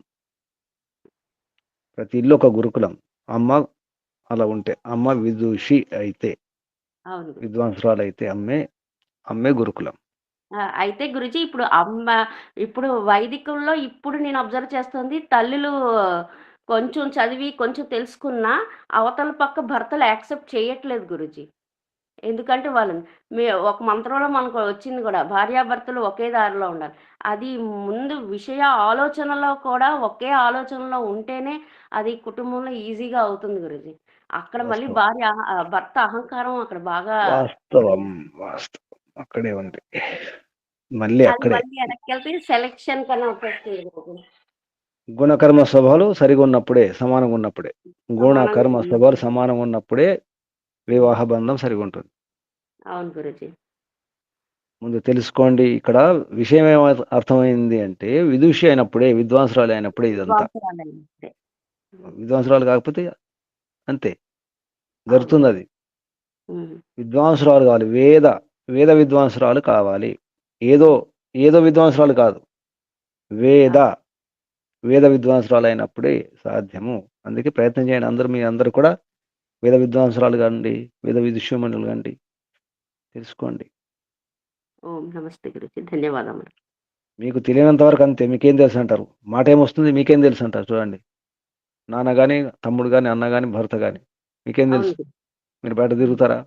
ప్రతి ఇల్లు ఒక గురుకులం. అమ్మ అలా ఉంటే, అమ్మ విదుషి అయితే
అవును గురుజీ.
విద్వాంసురాలు అయితే అమ్మే గురుకులం.
అయితే గురుజీ ఇప్పుడు వైదికంలో ఇప్పుడు నేను అబ్జర్వ్ చేస్తుంది తల్లులు కొంచెం చదివి కొంచెం తెలుసుకున్నా అవతల పక్క భర్తలు యాక్సెప్ట్ చేయట్లేదు గురుజీ. ఎందుకంటే వాళ్ళు ఒక మంత్రంలో మనకు వచ్చింది కూడా భార్యాభర్తలు ఒకే దారిలో ఉండాలి. అది ముందు ఆలోచనలో కూడా ఒకే ఆలోచనలో ఉంటేనే అది కుటుంబంలో ఈజీగా అవుతుంది గురుజీ. అక్కడ మళ్ళీ
వాస్తవం.
భర్త అహంకారం అక్కడ బాగా
వాస్తవం. అక్కడే ఉంది. మళ్ళీ
అది
అక్కడే.
మళ్ళీ వెనక్కెళ్తే సెలక్షన్ కన్నా వచ్చేస్తుంది గురుజీ.
గుణకర్మ స్వభావాలు సరిగా ఉన్నప్పుడే, సమానంగా ఉన్నప్పుడే.
సమానంగా
గుణకర్మ స్వభావాలు
ఉన్నప్పుడు.
సమానంగా ఉన్నప్పుడే వివాహ బంధం సరిగా ఉంటుంది.
అవును గురుజీ.
ముందు తెలుసుకోండి. ఇక్కడ విషయం ఏం అర్థమైంది అంటే విదుషి అయినప్పుడే, విద్వాంసురాలు అయినప్పుడే ఇదంతా.
విద్వాంసరాలైనప్పుడే.
విద్వాంసురాలు కాకపోతే అంతే జరుగుతుంది అది.
ఉమ్.
విద్వాంసురాలు కావాలి, వేద విద్వాంసురాలు కావాలి. ఏదో విద్వాంసురాలు కాదు, వేద విద్వాంసురాలు అయినప్పుడే సాధ్యము. అందుకే ప్రయత్నం చేయండి. మీ అందరూ కూడా వేద విద్వాంసురాలు కాండి, వేద విదుష్యమణులు కాండి, తెలుసుకోండి.
ఓం నమస్తే గురుజీ. ధన్యవాదములు.
మీకు తెలియనంత వరకు అంతే. మీకేం తెలుసు అంటారు, మాట ఏమొస్తుంది మీకేం తెలుసు అంటారు. చూడండి, నాన్న కానీ, తమ్ముడు కానీ, అన్న కానీ, భర్త కానీ, మీకేం
అవును
తెలుసు?
గురుజీ.
మీరు బయట తిరుగుతారా?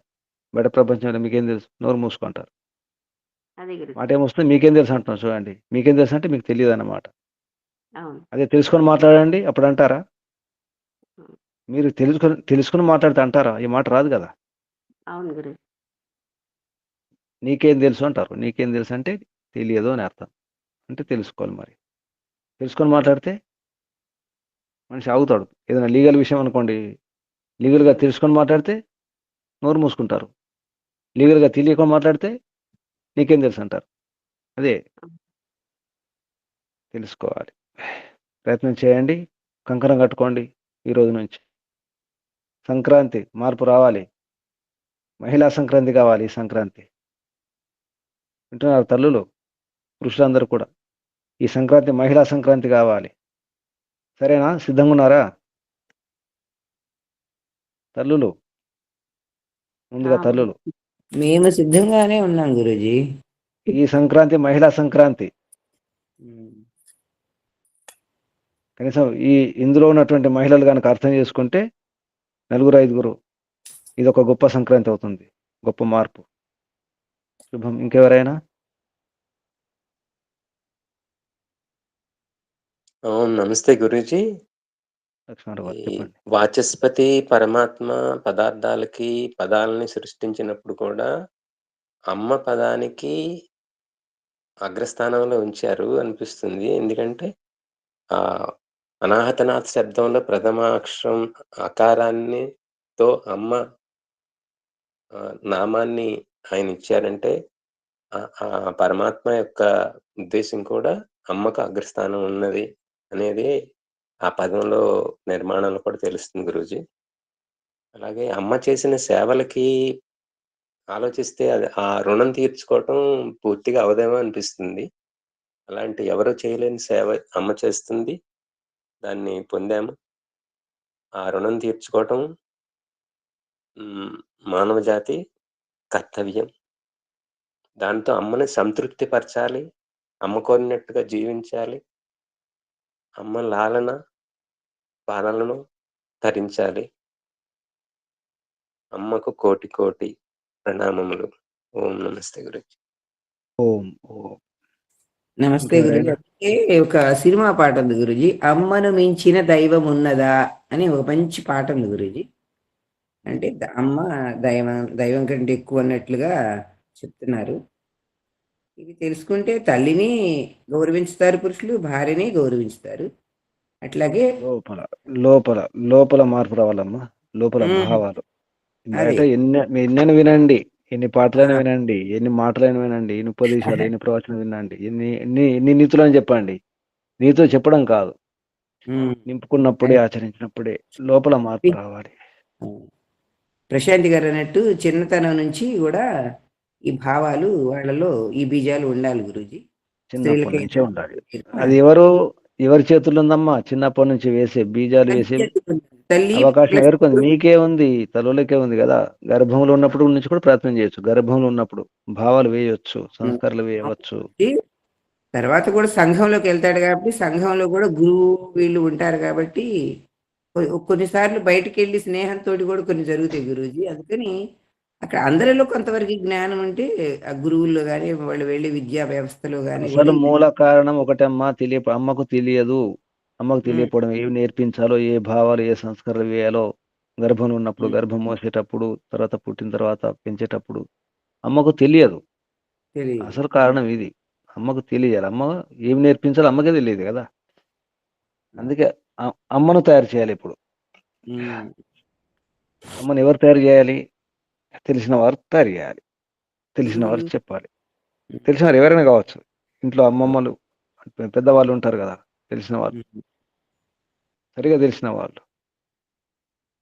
బయట ప్రపంచంలో మీకేం తెలుసు? నోరు మూసుకుంటారు.
అదే గురుజీ.
మాట ఏమొస్తుంది మీకేం తెలుసు అంటున్నారు. చూడండి, మీకేం తెలుసు అంటే మీకు తెలియదు అన్నమాట.
అవును.
అదే తెలుసుకొని మాట్లాడండి, అప్పుడు అంటారా?
ఉమ్.
మీరు తెలుసుకొని మాట్లాడితే అంటారా? ఈ మాట రాదు కదా.
అవును గురుజీ.
నీకేం తెలుసు అంటారు. నీకేం తెలుసు అంటే తెలియదు అని అర్థం. అంటే తెలుసుకోవాలి. మరి తెలుసుకొని మాట్లాడితే మనిషి ఆగుతాడు. ఏదైనా లీగల్ విషయం అనుకోండి, లీగల్గా తెలుసుకొని మాట్లాడితే నోరు మూసుకుంటారు. లీగల్గా తెలియకుండా మాట్లాడితే నీకేం తెలుసు అంటారు. అదే తెలుసుకోవాలి. ప్రయత్నం చేయండి. కంకణం కట్టుకోండి. ఈ రోజు నుంచి సంక్రాంతి మార్పు రావాలి. మహిళా సంక్రాంతి కావాలి. ఈ సంక్రాంతి వింటున్నారు తల్లులు, పురుషులందరూ కూడా. ఈ సంక్రాంతి మహిళా సంక్రాంతి కావాలి. సరేనా? సిద్ధంగా ఉన్నారా తల్లులు? ముందుగా తల్లులు,
మేము సిద్ధంగానే ఉన్నాం గురుజీ.
ఈ సంక్రాంతి మహిళా సంక్రాంతి. కనీసం ఇందులో ఉన్నటువంటి మహిళలు కనుక అర్థం చేసుకుంటే 4-5 ఇది ఒక గొప్ప సంక్రాంతి అవుతుంది. గొప్ప మార్పు. శుభం. ఇంకెవరైనా?
నమస్తే గురూజీ.
లక్ష్మణరావు గారు
ఈ
చెప్పండి.
వాచస్పతి పరమాత్మ పదార్థాలకి పదాలని సృష్టించినప్పుడు కూడా అమ్మ పదానికి అగ్రస్థానంలో ఉంచారు అనిపిస్తుంది. ఎందుకంటే ఆ అనాహతనాథ్ శబ్దంలో ప్రథమ అక్షరం అకారాన్నితో అమ్మ నామాన్ని ఆయన ఇచ్చారంటే ఆ పరమాత్మ యొక్క ఉద్దేశం కూడా అమ్మకు అగ్రస్థానం ఉన్నది అనేది ఆ పదంలో నిర్మాణంలో కూడా తెలుస్తుంది గురూజీ. అలాగే అమ్మ చేసిన సేవలకి ఆలోచిస్తే అది ఆ రుణం తీర్చుకోవటం పూర్తిగా అవదేమో అనిపిస్తుంది. అలాంటి ఎవరు చేయలేని సేవ అమ్మ చేస్తుంది, దాన్ని పొందాము. ఆ రుణం తీర్చుకోవటం మానవ జాతి కర్తవ్యం. దాంతో అమ్మని సంతృప్తి పరచాలి, అమ్మ కోరినట్టుగా జీవించాలి, అమ్మ లాలన పాలనను తరించాలి. అమ్మకు కోటి కోటి ప్రణామములు. ఓం నమస్తే గురుజీ.
ఓం.
నమస్తే గురుజీ. అంటే ఒక సినిమా పాట ఉంది గురుజీ, అమ్మను మించిన దైవం ఉన్నదా అని ఒక మంచి పాట ఉంది గురుజీ. అంటే అమ్మ దైవం కంటే ఎక్కువ అన్నట్లుగా చెప్తున్నారు. ఇవి తెలుసుకుంటే తల్లిని గౌరవించుతారు పురుషులు, భార్యని గౌరవించుతారు. అట్లాగే
లోపల మార్పు రావాలమ్మా. లోపల భావాలు. బయట
అదే
ఎన్నైనా వినండి, ఎన్ని పాటలైనా వినండి, ఎన్ని మాటలైనా వినండి, ఎన్ని ఉపదేశాలు, ఎన్ని ప్రవచనం వినండి, ఎన్ని నీతులని చెప్పండి. నీతులు చెప్పడం కాదు, నింపుకున్నప్పుడే, ఆచరించినప్పుడే లోపల మార్పు రావాలి.
ప్రశాంతి గారు అన్నట్టు చిన్నతనం నుంచి కూడా ఈ భావాలు వాళ్ళలో, ఈ బీజాలు ఉండాలి గురూజీ.
చిన్నప్పటి నుంచే ఉండాలి. అది ఎవరి చేతుల్లో ఉందమ్మా? చిన్నప్పటి నుంచి వేసే బీజాలు వేసే
తల్లి
అవకాశం
ప్లస్
ఎవరికి ఉంది?
గురువు.
మీకే ఉంది, తల్లులకే ఉంది కదా. గర్భంలో ఉన్నప్పుడు నుంచి కూడా ప్రయత్నం చేయొచ్చు. గర్భంలో ఉన్నప్పుడు భావాలు వేయొచ్చు, సంస్కారాలు వేయవచ్చు.
తర్వాత కూడా సంఘంలోకి వెళ్తాడు కాబట్టి సంఘంలో కూడా గురువు వీళ్ళు ఉంటారు కాబట్టి కొన్నిసార్లు బయటికి వెళ్ళి స్నేహంతో కూడా కొన్ని జరుగుతాయి గురూజీ. అందుకని అక్కడ అందరిలో కొంతవరకు జ్ఞానం ఉంటే ఆ గురువుల్లో కానీ వాళ్ళు వెళ్ళి విద్యా వ్యవస్థలో కానీ
అసలు
వెళ్ళి
మూల కారణం ఒకటమ్మా, అమ్మకు తెలియదు. అమ్మకు
ఉమ్,
తెలియకపోవడం, ఏవి నేర్పించాలో, ఏ భావాలు, ఏ సంస్కారాలు వేయాలో గర్భంలో ఉన్నప్పుడు,
ఉమ్,
గర్భం మోసేటప్పుడు, తర్వాత పుట్టిన తర్వాత పెంచేటప్పుడు అమ్మకు తెలియదు.
తెలియదు.
అసలు కారణం ఇది. అమ్మకు తెలియాలి. అమ్మ ఏమి నేర్పించాలో అమ్మకే తెలియదు కదా. అందుకే అమ్మను తయారు చేయాలి. ఇప్పుడు
ఉమ్,
అమ్మను ఎవరు తయారు చేయాలి? తెలిసిన వారు తయారు చేయాలి. తెలిసిన వారు
ఉమ్,
చెప్పాలి. తెలిసిన వారు ఎవరైనా కావచ్చు. ఇంట్లో అమ్మమ్మలు, పెద్దవాళ్ళు ఉంటారు కదా, తెలిసిన వాళ్ళు,
ఉమ్,
సరిగా తెలిసిన వాళ్ళు.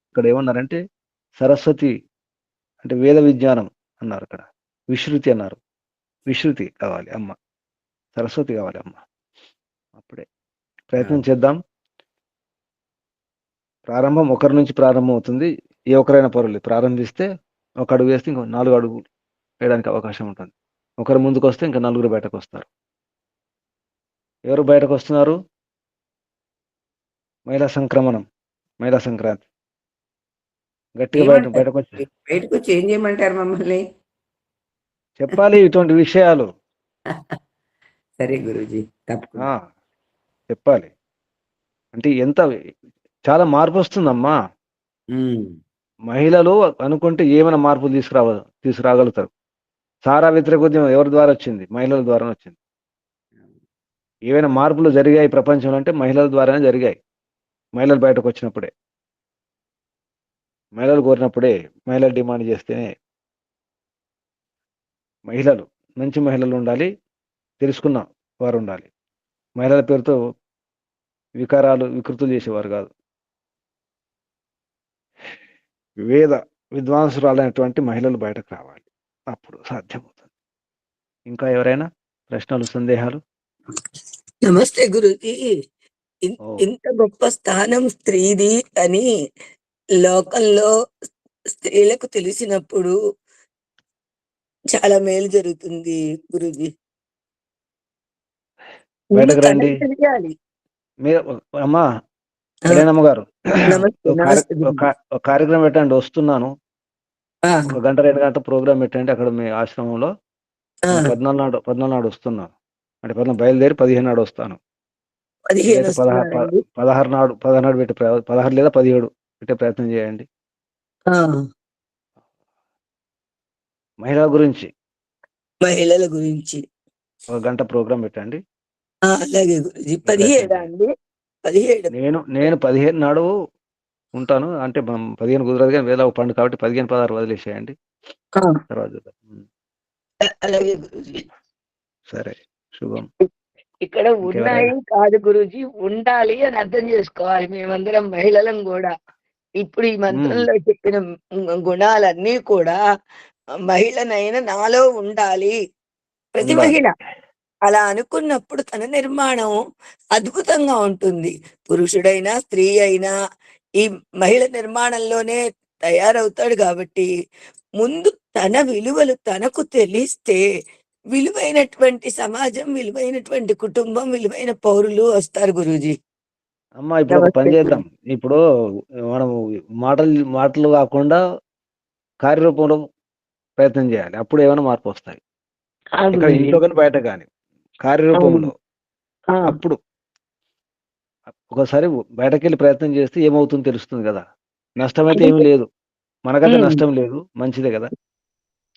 ఇక్కడ ఏమన్నారంటే సరస్వతి అంటే వేద విజ్ఞానం అన్నారు. ఇక్కడ విశ్రుతి అన్నారు. విశ్రుతి కావాలి అమ్మ, సరస్వతి కావాలి అమ్మ. అప్పుడే ప్రయత్నం చేద్దాం. ప్రారంభం ఒకరి నుంచి ప్రారంభం అవుతుంది. ఏ ఒక్కరైనా పర్వాలేదు. ప్రారంభిస్తే ఒక అడుగు వేస్తే ఇంకో 4 అడుగులు వేయడానికి అవకాశం ఉంటుంది. ఒకరు ముందుకు వస్తే ఇంకా 4 బయటకు వస్తారు. ఎవరు బయటకు వస్తున్నారు? మహిళా సంక్రమణం, మహిళా సంక్రాంతి. గట్టిగా
ఏమంటారు?
బయటకు వచ్చి
బయటకు వచ్చి ఏం చేయమంటారు మమ్మల్ని?
చెప్పాలి ఇటువంటి విషయాలు.
సరే గురూజీ, తప్పకుండా.
చెప్పాలి. అంటే చాలా మార్పు వస్తుందమ్మా.
ఉమ్,
మహిళలు అనుకుంటే ఏమైనా మార్పులు తీసుకురాగలుగుతారు. సారా వ్యతిరేక ఉద్యమం ఎవరి ద్వారా వచ్చింది? మహిళల ద్వారా వచ్చింది. ఏవైనా మార్పులు జరిగాయి ప్రపంచంలో అంటే మహిళల ద్వారానే జరిగాయి. మహిళలు బయటకు వచ్చినప్పుడే, మహిళలు కోరినప్పుడే, మహిళలు డిమాండ్ చేస్తేనే. మహిళలు, మంచి మహిళలు ఉండాలి, తెలుసుకున్న వారు ఉండాలి. మహిళల పేరుతో వికృతులు చేసేవారు కాదు. వేద విద్వాంసురాలైనటువంటి మహిళలు బయటకు రావాలి. అప్పుడు సాధ్యమవుతుంది. ఇంకా ఎవరైనా ప్రశ్నలు, సందేహాలు?
నమస్తే గురుజీ.
ఓ,
ఇంత గొప్ప స్థానం స్త్రీది అని లోకంలో స్త్రీలకు తెలిసినప్పుడు చాలా మేలు జరుగుతుంది గురుజీ.
బయటకు రండి.
తెలియాలి.
మీరు అమ్మా కళ్యాణమ్మ గారు,
నమస్తే
ఒక
నమస్తే
ఒక కార్యక్రమం పెట్టండి. వస్తున్నాను.
ఆ,
1 గంట 2 గంటల ప్రోగ్రామ్ పెట్టండి అక్కడ మీ ఆశ్రమంలో.
ఆ,
14 నాడు వస్తున్నాను. అంటే 14 బయలుదేరి 15 నాడు వస్తాను.
15
అయితే 16 నాడు 16 పెట్టే 16 లేదా 17 పెట్టే ప్రయత్నం చేయండి. మహిళల గురించి
మహిళల గురించి
1 గంట ప్రోగ్రామ్ పెట్టండి.
అలాగే గురుజీ. 17 అండి? 17.
నేను 15 నాడు ఉంటాను. అంటే 15 కుదరదు కానీ వేళ పండు కాబట్టి 15, 16 వదిలేసేయండి. తర్వాత చూద్దాం.
అలాగే గురుజీ.
సరే, శుభం.
ఇక్కడ ఉన్నాయి కాదు గురుజీ, ఉండాలి అని అర్థం చేసుకోవాలి మేమందరం మహిళలం కూడా. ఇప్పుడు ఈ మంత్రంలో చెప్పిన గుణాలన్నీ కూడా మహిళనైనా నాలో ఉండాలి. ప్రతి మహిళ అలా అనుకున్నప్పుడు తన నిర్మాణం అద్భుతంగా ఉంటుంది. పురుషుడైనా స్త్రీ అయినా ఈ మహిళ నిర్మాణంలోనే తయారవుతాడు. కాబట్టి ముందు తన విలువలు తనకు తెలిస్తే విలువైనటువంటి సమాజం, విలువైనటువంటి కుటుంబం, విలువైన పౌరులు వస్తారు గురూజీ.
అమ్మా ఇప్పుడు ఒక పని చేద్దాం. ఇప్పుడు మనం మాటలు కాకుండా కార్యరూపంలో ప్రయత్నం చేయాలి. అప్పుడు ఏమైనా మార్పు వస్తాయి. ఇక్కడ ఇంట్లో కానీ బయట కానీ కార్యరూపంలో. అప్పుడు ఒకసారి బయటకెళ్ళి ప్రయత్నం చేస్తే ఏమవుతుందో తెలుస్తుంది కదా. నష్టమైతే ఏమీ లేదు, మనకైతే నష్టం లేదు, మంచిదే కదా.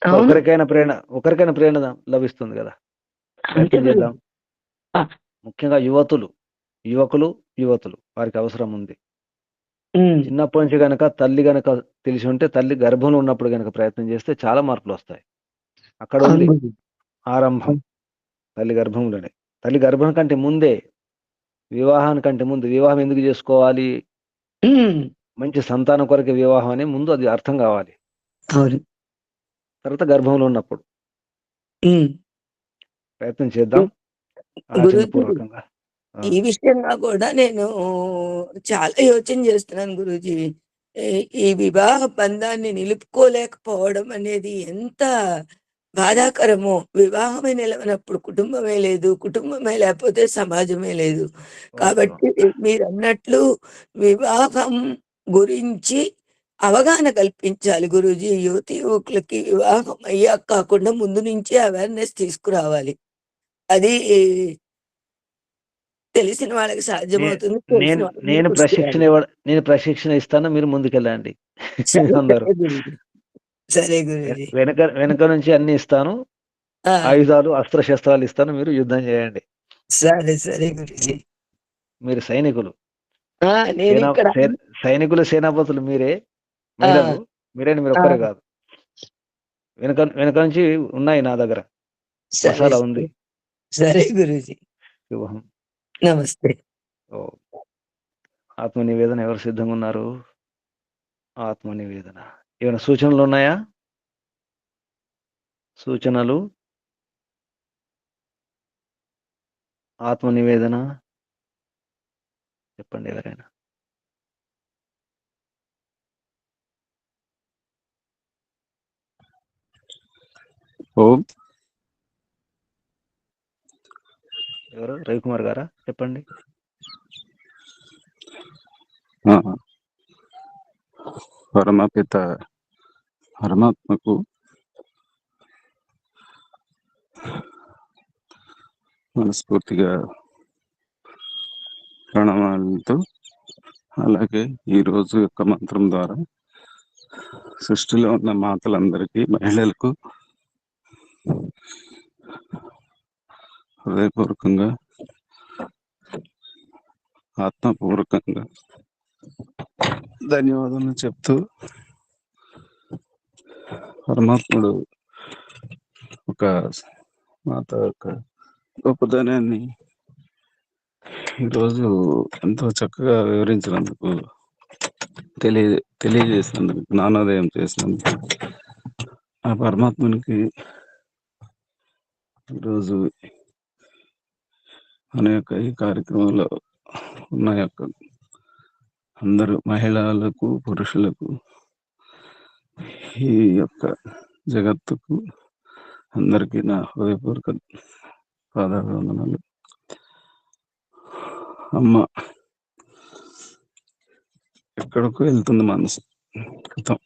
ఒకరికైనా ప్రేరణ లభిస్తుంది కదా. ప్రయత్నం చేద్దాం. ముఖ్యంగా యువకులు వారికి అవసరం ఉంది. చిన్నప్పటి నుంచి గనక తల్లి గనక తెలిసి ఉంటే, తల్లి గర్భంలో ఉన్నప్పుడు గనక ప్రయత్నం చేస్తే చాలా మార్పులు వస్తాయి. అక్కడ ఉంది ఆరంభం. తల్లి గర్భంలోనే. తల్లి గర్భం కంటే ముందే, వివాహానికంటే ముందు, వివాహం ఎందుకు చేసుకోవాలి, మంచి సంతానం కొరకే వివాహం అని ముందు అది అర్థం కావాలి. తర్వాత గర్భంలో ఉన్నప్పుడు ప్రయత్నం చేద్దాం ఆచరణపూర్వకంగా.
ఈ విషయంగా కూడా నేను చాలా యోచన చేస్తున్నాను గురూజీ. ఈ వివాహ బంధాన్ని నిలుపుకోలేకపోవడం అనేది ఎంత బాధాకరమో. వాహమే నిలవనప్పుడు కుటుంబమే లేదు. కుటుంబమే లేకపోతే సమాజమే లేదు. కాబట్టి మీరన్నట్లు వివాహం గురించి అవగాహన కల్పించాలి గురూజీ. యువతీ యువకులకి వివాహం అయ్యాక కాకుండా ముందు నుంచే అవేర్‌నెస్ తీసుకురావాలి. అది తెలిసిన వాళ్ళకి
నే
సాధ్యమవుతుంది. తెలిసిన
నేను
వాళ్ళకి
నేను
కృషి
ప్రశిక్షణ
చేయాలి.
నేను ప్రశిక్షణ ఇస్తాను. మీరు ముందుకెళ్ళండి.
సరే,
అందరూ.
సరే గురూజీ. సరే
వె
గురూజీ.
వెనక నుంచి అన్నీ ఇస్తాను.
ఆ!
ఆయుధాలు, అస్త్రశస్త్రాలు ఇస్తాను. మీరు యుద్ధం చేయండి.
సరే, సరే గురూజీ.
మీరు సైనికులు. సేనా
నేనిక్కడ
సే సైనికులు, సేనాపతులు మీరే.
ఆ!
మహిళలు.
ఆ!
మీరొక్కరే కాదు. వెనక నుంచి ఉన్నాయి నా దగ్గర.
సరే,
మసాలా
సరే.
ఉంది.
సరే గురూజీ.
శుభం.
నమస్తే.
ఓహ్! ఆత్మ నివేదన ఎవరు సిద్ధంగా ఉన్నారు? ఆత్మ నివేదన. ఏమైనా సూచనలున్నాయా? సూచనలు? ఆత్మ నివేదన చెప్పండి ఎవరైనా.
ఓం
ఎవరు? రవికుమార్ గారా? చెప్పండి.
ఆ, పరమపిత పరమాత్మకు మనస్ఫూర్తిగా ప్రణామాలతో, అలాగే ఈ రోజు యొక్క మంత్రం ద్వారా సృష్టిలో ఉన్న మాతలందరికీ, మహిళలకు హృదయపూర్వకంగా, ఆత్మపూర్వకంగా ధన్యవాదాలు చెప్తూ, పరమాత్ముడు ఒక మాత యొక్క గొప్పతనాన్ని ఈరోజు ఎంతో చక్కగా వివరించినందుకు, తెలియజేసినందుకు, జ్ఞానోదయం చేసినందుకు ఆ పరమాత్మునికి ఈరోజు మన యొక్క ఈ కార్యక్రమంలో ఉన్న యొక్క అందరూ మహిళలకు, పురుషులకు, ఈ యొక్క జగత్తుకు అందరికీ నా హృదయపూర్వక పాదాభివందనాలు. అమ్మ ఎక్కడికో వెళ్తుంది మనసు. క్రితం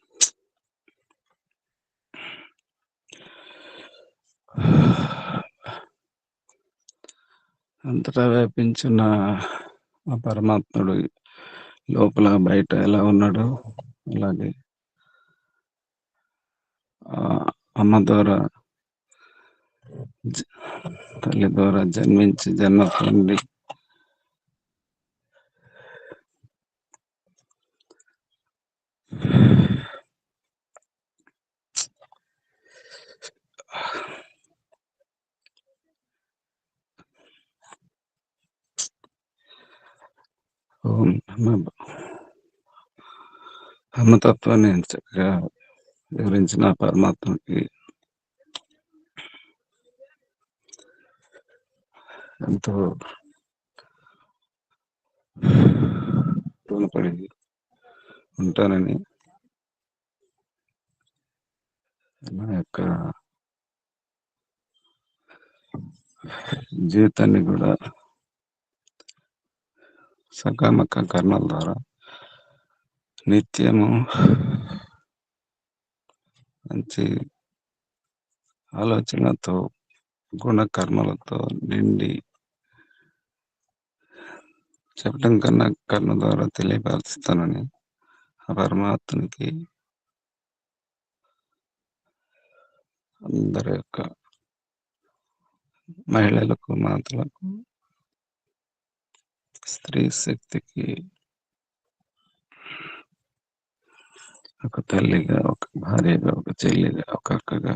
అంతటా వ్యాపించిన ఆ పరమాత్ముడు లోపల బయట ఎలా ఉన్నాడో, అలాగే అమ్మ ద్వారా, తల్లి ద్వారా జన్మించి జన్మ పొంది అమ్మతత్వాన్ని చక్కగా వివరించిన పరమాత్మకి ఎంతో రుణపడి ఉంటానని, నా యొక్క జీవితాన్ని కూడా సకామక కర్మల ద్వారా నిత్యము మంచి ఆలోచనలతో, గుణకర్మలతో నిండి, చెప్పడం కన్నా కర్మ ద్వారా తెలియపరుస్తానని ఆ పరమాత్మనికి అందరి యొక్క మహిళలకు, మాతలకు, స్త్రీ శక్తికి ఒక తల్లిగా, ఒక భార్యగా, ఒక చెల్లిగా, ఒక అక్కగా,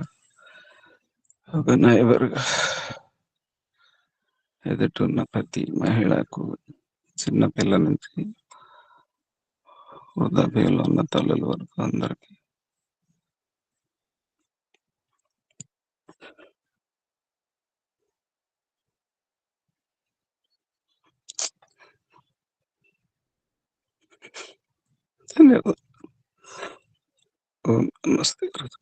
ఒక నైబర్గా ఎదుటిన్న ప్రతి మహిళకు, చిన్న పిల్ల నుంచి వృద్ధాప్యంలో ఉన్న తల్లుల వరకు అందరికీ ధన్యవాదాలు. ఓం నమస్తే గురుజీ.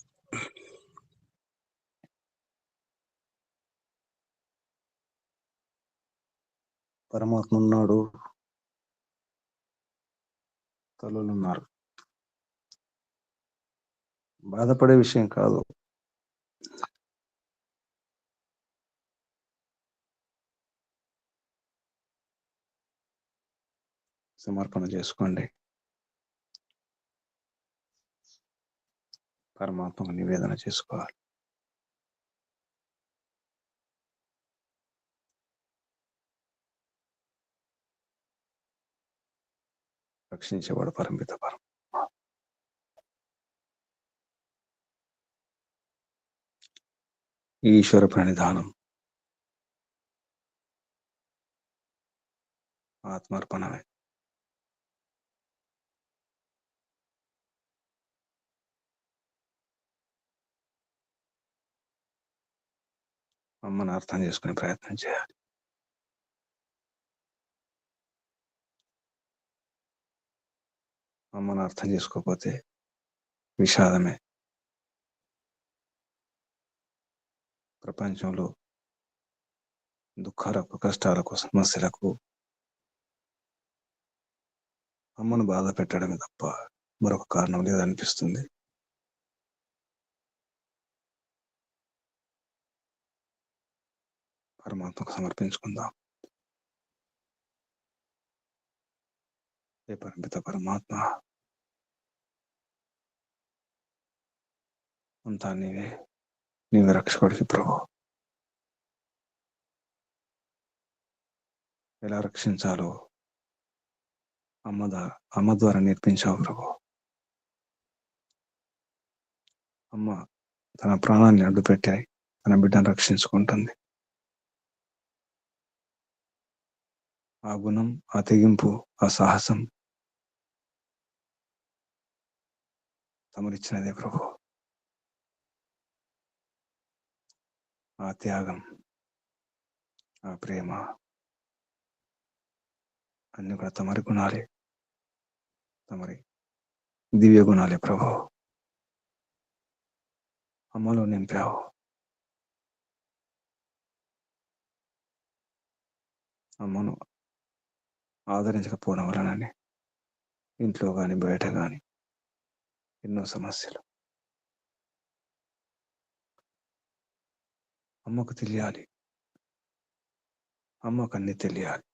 పరమాత్మ ఉన్నాడు, తల్లులు ఉన్నారు. బాధపడే విషయం కాదు. సమర్పణ చేసుకోండి, పరమాత్మకు నివేదన చేసుకోవాలి. రక్షించేవాడు పరమిత పరం. ఈశ్వర ప్రణిధానం, ఆత్మార్పణమే. అమ్మను అర్థం చేసుకునే ప్రయత్నం చేయాలి. అమ్మను అర్థం చేసుకోకపోతే విషాదమే. ప్రపంచంలో దుఃఖాలకు, కష్టాలకు, సమస్యలకు అమ్మను బాధ పెట్టడమే తప్ప మరొక కారణం లేదనిపిస్తుంది. పరమాత్మకు సమర్పించుకుందాం. ఏ పరమిత పరమాత్మ, అంతా నీవే, నీవే రక్షకుడికి ప్రభు. ఎలా రక్షించాలో అమ్మ ద్వారా నేర్పించావు ప్రభు. అమ్మ తన ప్రాణాన్ని అడ్డుపెట్టాయి, తన బిడ్డను రక్షించుకుంటుంది. ఆ గుణం, ఆ తెగింపు, ఆ సాహసం తమరిచ్చినదే ప్రభు. ఆ త్యాగం, ఆ ప్రేమ అన్ని కూడా తమరి గుణాలే, తమరి దివ్య గుణాలే ప్రభు. అమ్మలో నింపావు. అమ్మను ఆదరించకపోవడం వలననే ఇంట్లో కానీ బయట కానీ ఎన్నో సమస్యలు. అమ్మకు తెలియాలి, అమ్మకు అన్ని తెలియాలి.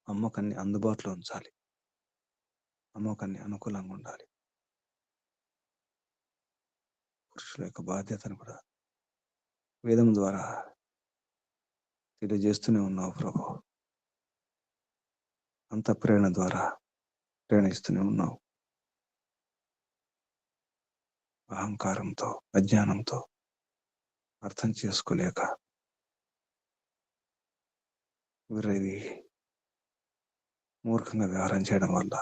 అమ్మకు అన్ని అందుబాటులో ఉంచాలి, అమ్మకు అన్ని అనుకూలంగా ఉండాలి. పురుషుల యొక్క బాధ్యతను కూడా వేదం ద్వారా తెలియజేస్తూనే ఉన్నావు ప్రభు. అంత ప్రేరణ ద్వారా ప్రేరణిస్తూనే ఉన్నావు. అహంకారంతో, అజ్ఞానంతో అర్థం చేసుకోలేక వీరిది మూర్ఖంగా వ్యవహారం చేయడం వల్ల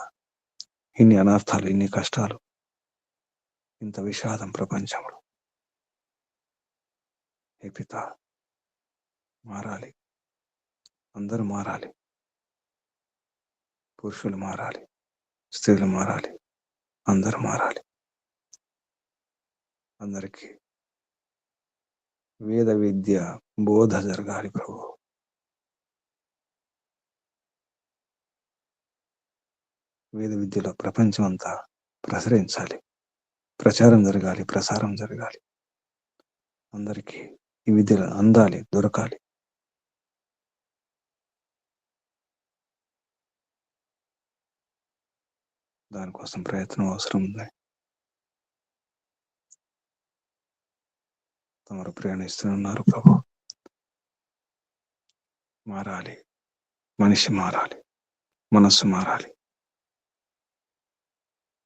ఇన్ని అనర్థాలు, ఇన్ని కష్టాలు, ఇంత విషాదం ప్రపంచంలో. ఏ పిత, మారాలి, అందరూ మారాలి. పురుషులు మారాలి, స్త్రీలు మారాలి, అందరూ మారాలి. అందరికీ వేద విద్య బోధ జరగాలి ప్రభు. వేద విద్యలో ప్రపంచం అంతా ప్రసరించాలి, ప్రచారం జరగాలి, ప్రసారం జరగాలి. అందరికీ ఈ విద్యలు అందాలి, దొరకాలి. దానికోసం ప్రయత్నం అవసరం ఉంది. తమరు ప్రయాణిస్తున్నారు ప్రభు. మారాలి, మనిషి మారాలి, మనస్సు మారాలి.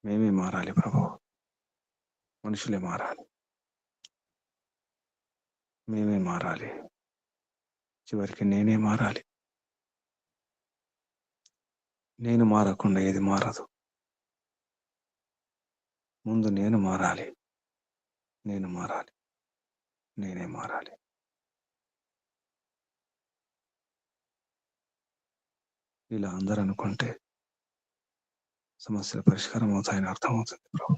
మేమే మారాలి ప్రభు. మనుషులే మారాలి, మేమే మారాలి. చివరికి నేనే మారాలి. నేను మారకుండా ఏది మారదు. ముందు నేను మారాలి, నేను మారాలి, నేనే మారాలి.
ఇలా అందరూ అనుకుంటే సమస్యల పరిష్కారం అవుతాయని అర్థమవుతుంది ప్రభు.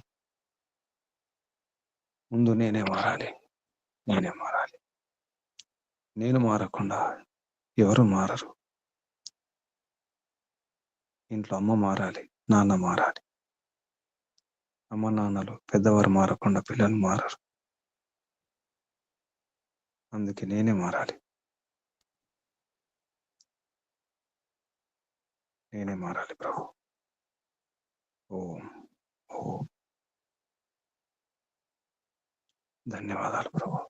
ముందు నేనే మారాలి. నేను మారకుండా ఎవరు మారరు. ఇంట్లో అమ్మ మారాలి, నాన్న మారాలి. అమ్మ నాన్నలు పెద్దవారు మారకుండా పిల్లలు మారరు. అందుకే నేనే మారాలి. ప్రభు. ఓం ఓం. ధన్యవాదాలు ప్రభు.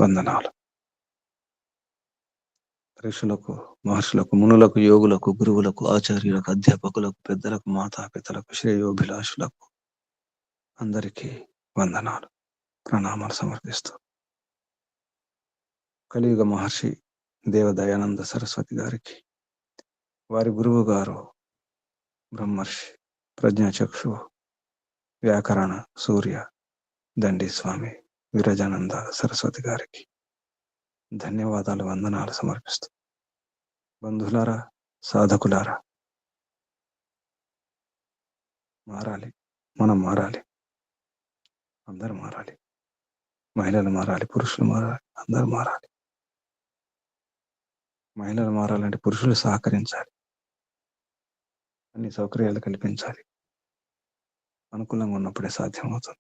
వందనాలు. ఋషులకు, మహర్షులకు, మునులకు, యోగులకు, గురువులకు, ఆచార్యులకు, అధ్యాపకులకు, పెద్దలకు, మాతాపితలకు, శ్రేయోభిలాషులకు అందరికీ వందనాలు, ప్రణామాలు సమర్పిస్తూ కలియుగ మహర్షి దేవదయానంద సరస్వతి గారికి, వారి గురువు గారు బ్రహ్మర్షి ప్రజ్ఞాచక్షు వ్యాకరణ సూర్య దండి స్వామి విరజానంద సరస్వతి గారికి ధన్యవాదాలు, వందనాలు సమర్పిస్తూ బంధువులారా, సాధకులారా, మారాలి. మనం మారాలి. అందరూ మారాలి. మహిళలు మారాలి, పురుషులు మారాలి, అందరూ మారాలి. మహిళలు మారాలంటే పురుషులు సహకరించాలి, అన్ని సౌకర్యాలు కల్పించాలి. అనుకూలంగా ఉన్నప్పుడే సాధ్యమవుతుంది.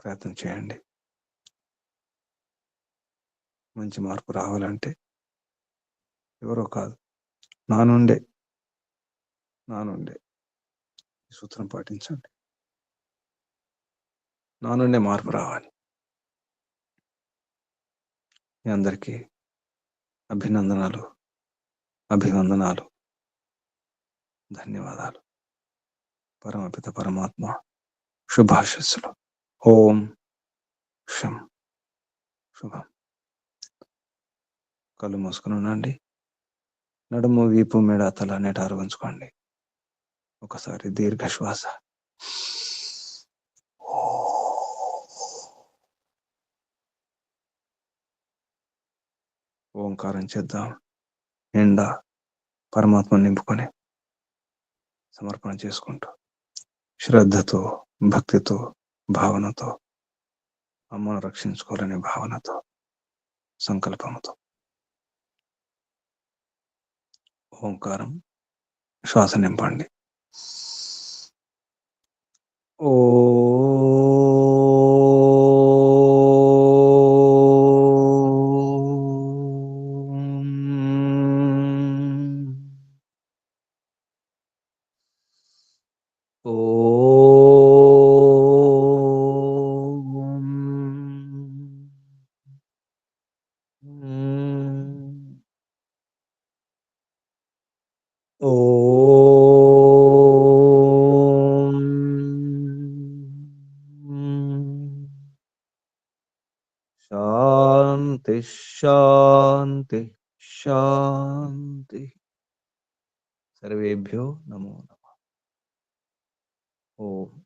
ప్రయత్నం చేయండి. మంచి మార్పు రావాలంటే ఎవరో కాదు, నా నుండే ఈ సూత్రం పాటించండి. నా నుండే మార్పు రావాలి. మీ అందరికీ అభినందనాలు, అభివందనాలు, ధన్యవాదాలు. పరమపిత పరమాత్మ శుభాశస్సులు. ఓం శం. శుభం. కళ్ళు మూసుకుని ఉండండి. నడుము, వీపు, మెడ, తల నిటారు ఉంచుకోండి. ఒకసారి దీర్ఘ శ్వాస. ఓంకారం చేద్దాం. నిండా పరమాత్మ నింపుకొని సమర్పణ చేసుకుంటూ శ్రద్ధతో, భక్తితో, భావనతో, అమ్మను రక్షించుకోవాలనే భావనతో, సంకల్పంతో ఓంకారం శ్వాస నింపండి. ఓ శాంతి శాంతి శాంతి. సర్వేభ్యో నమో నమః. ఓం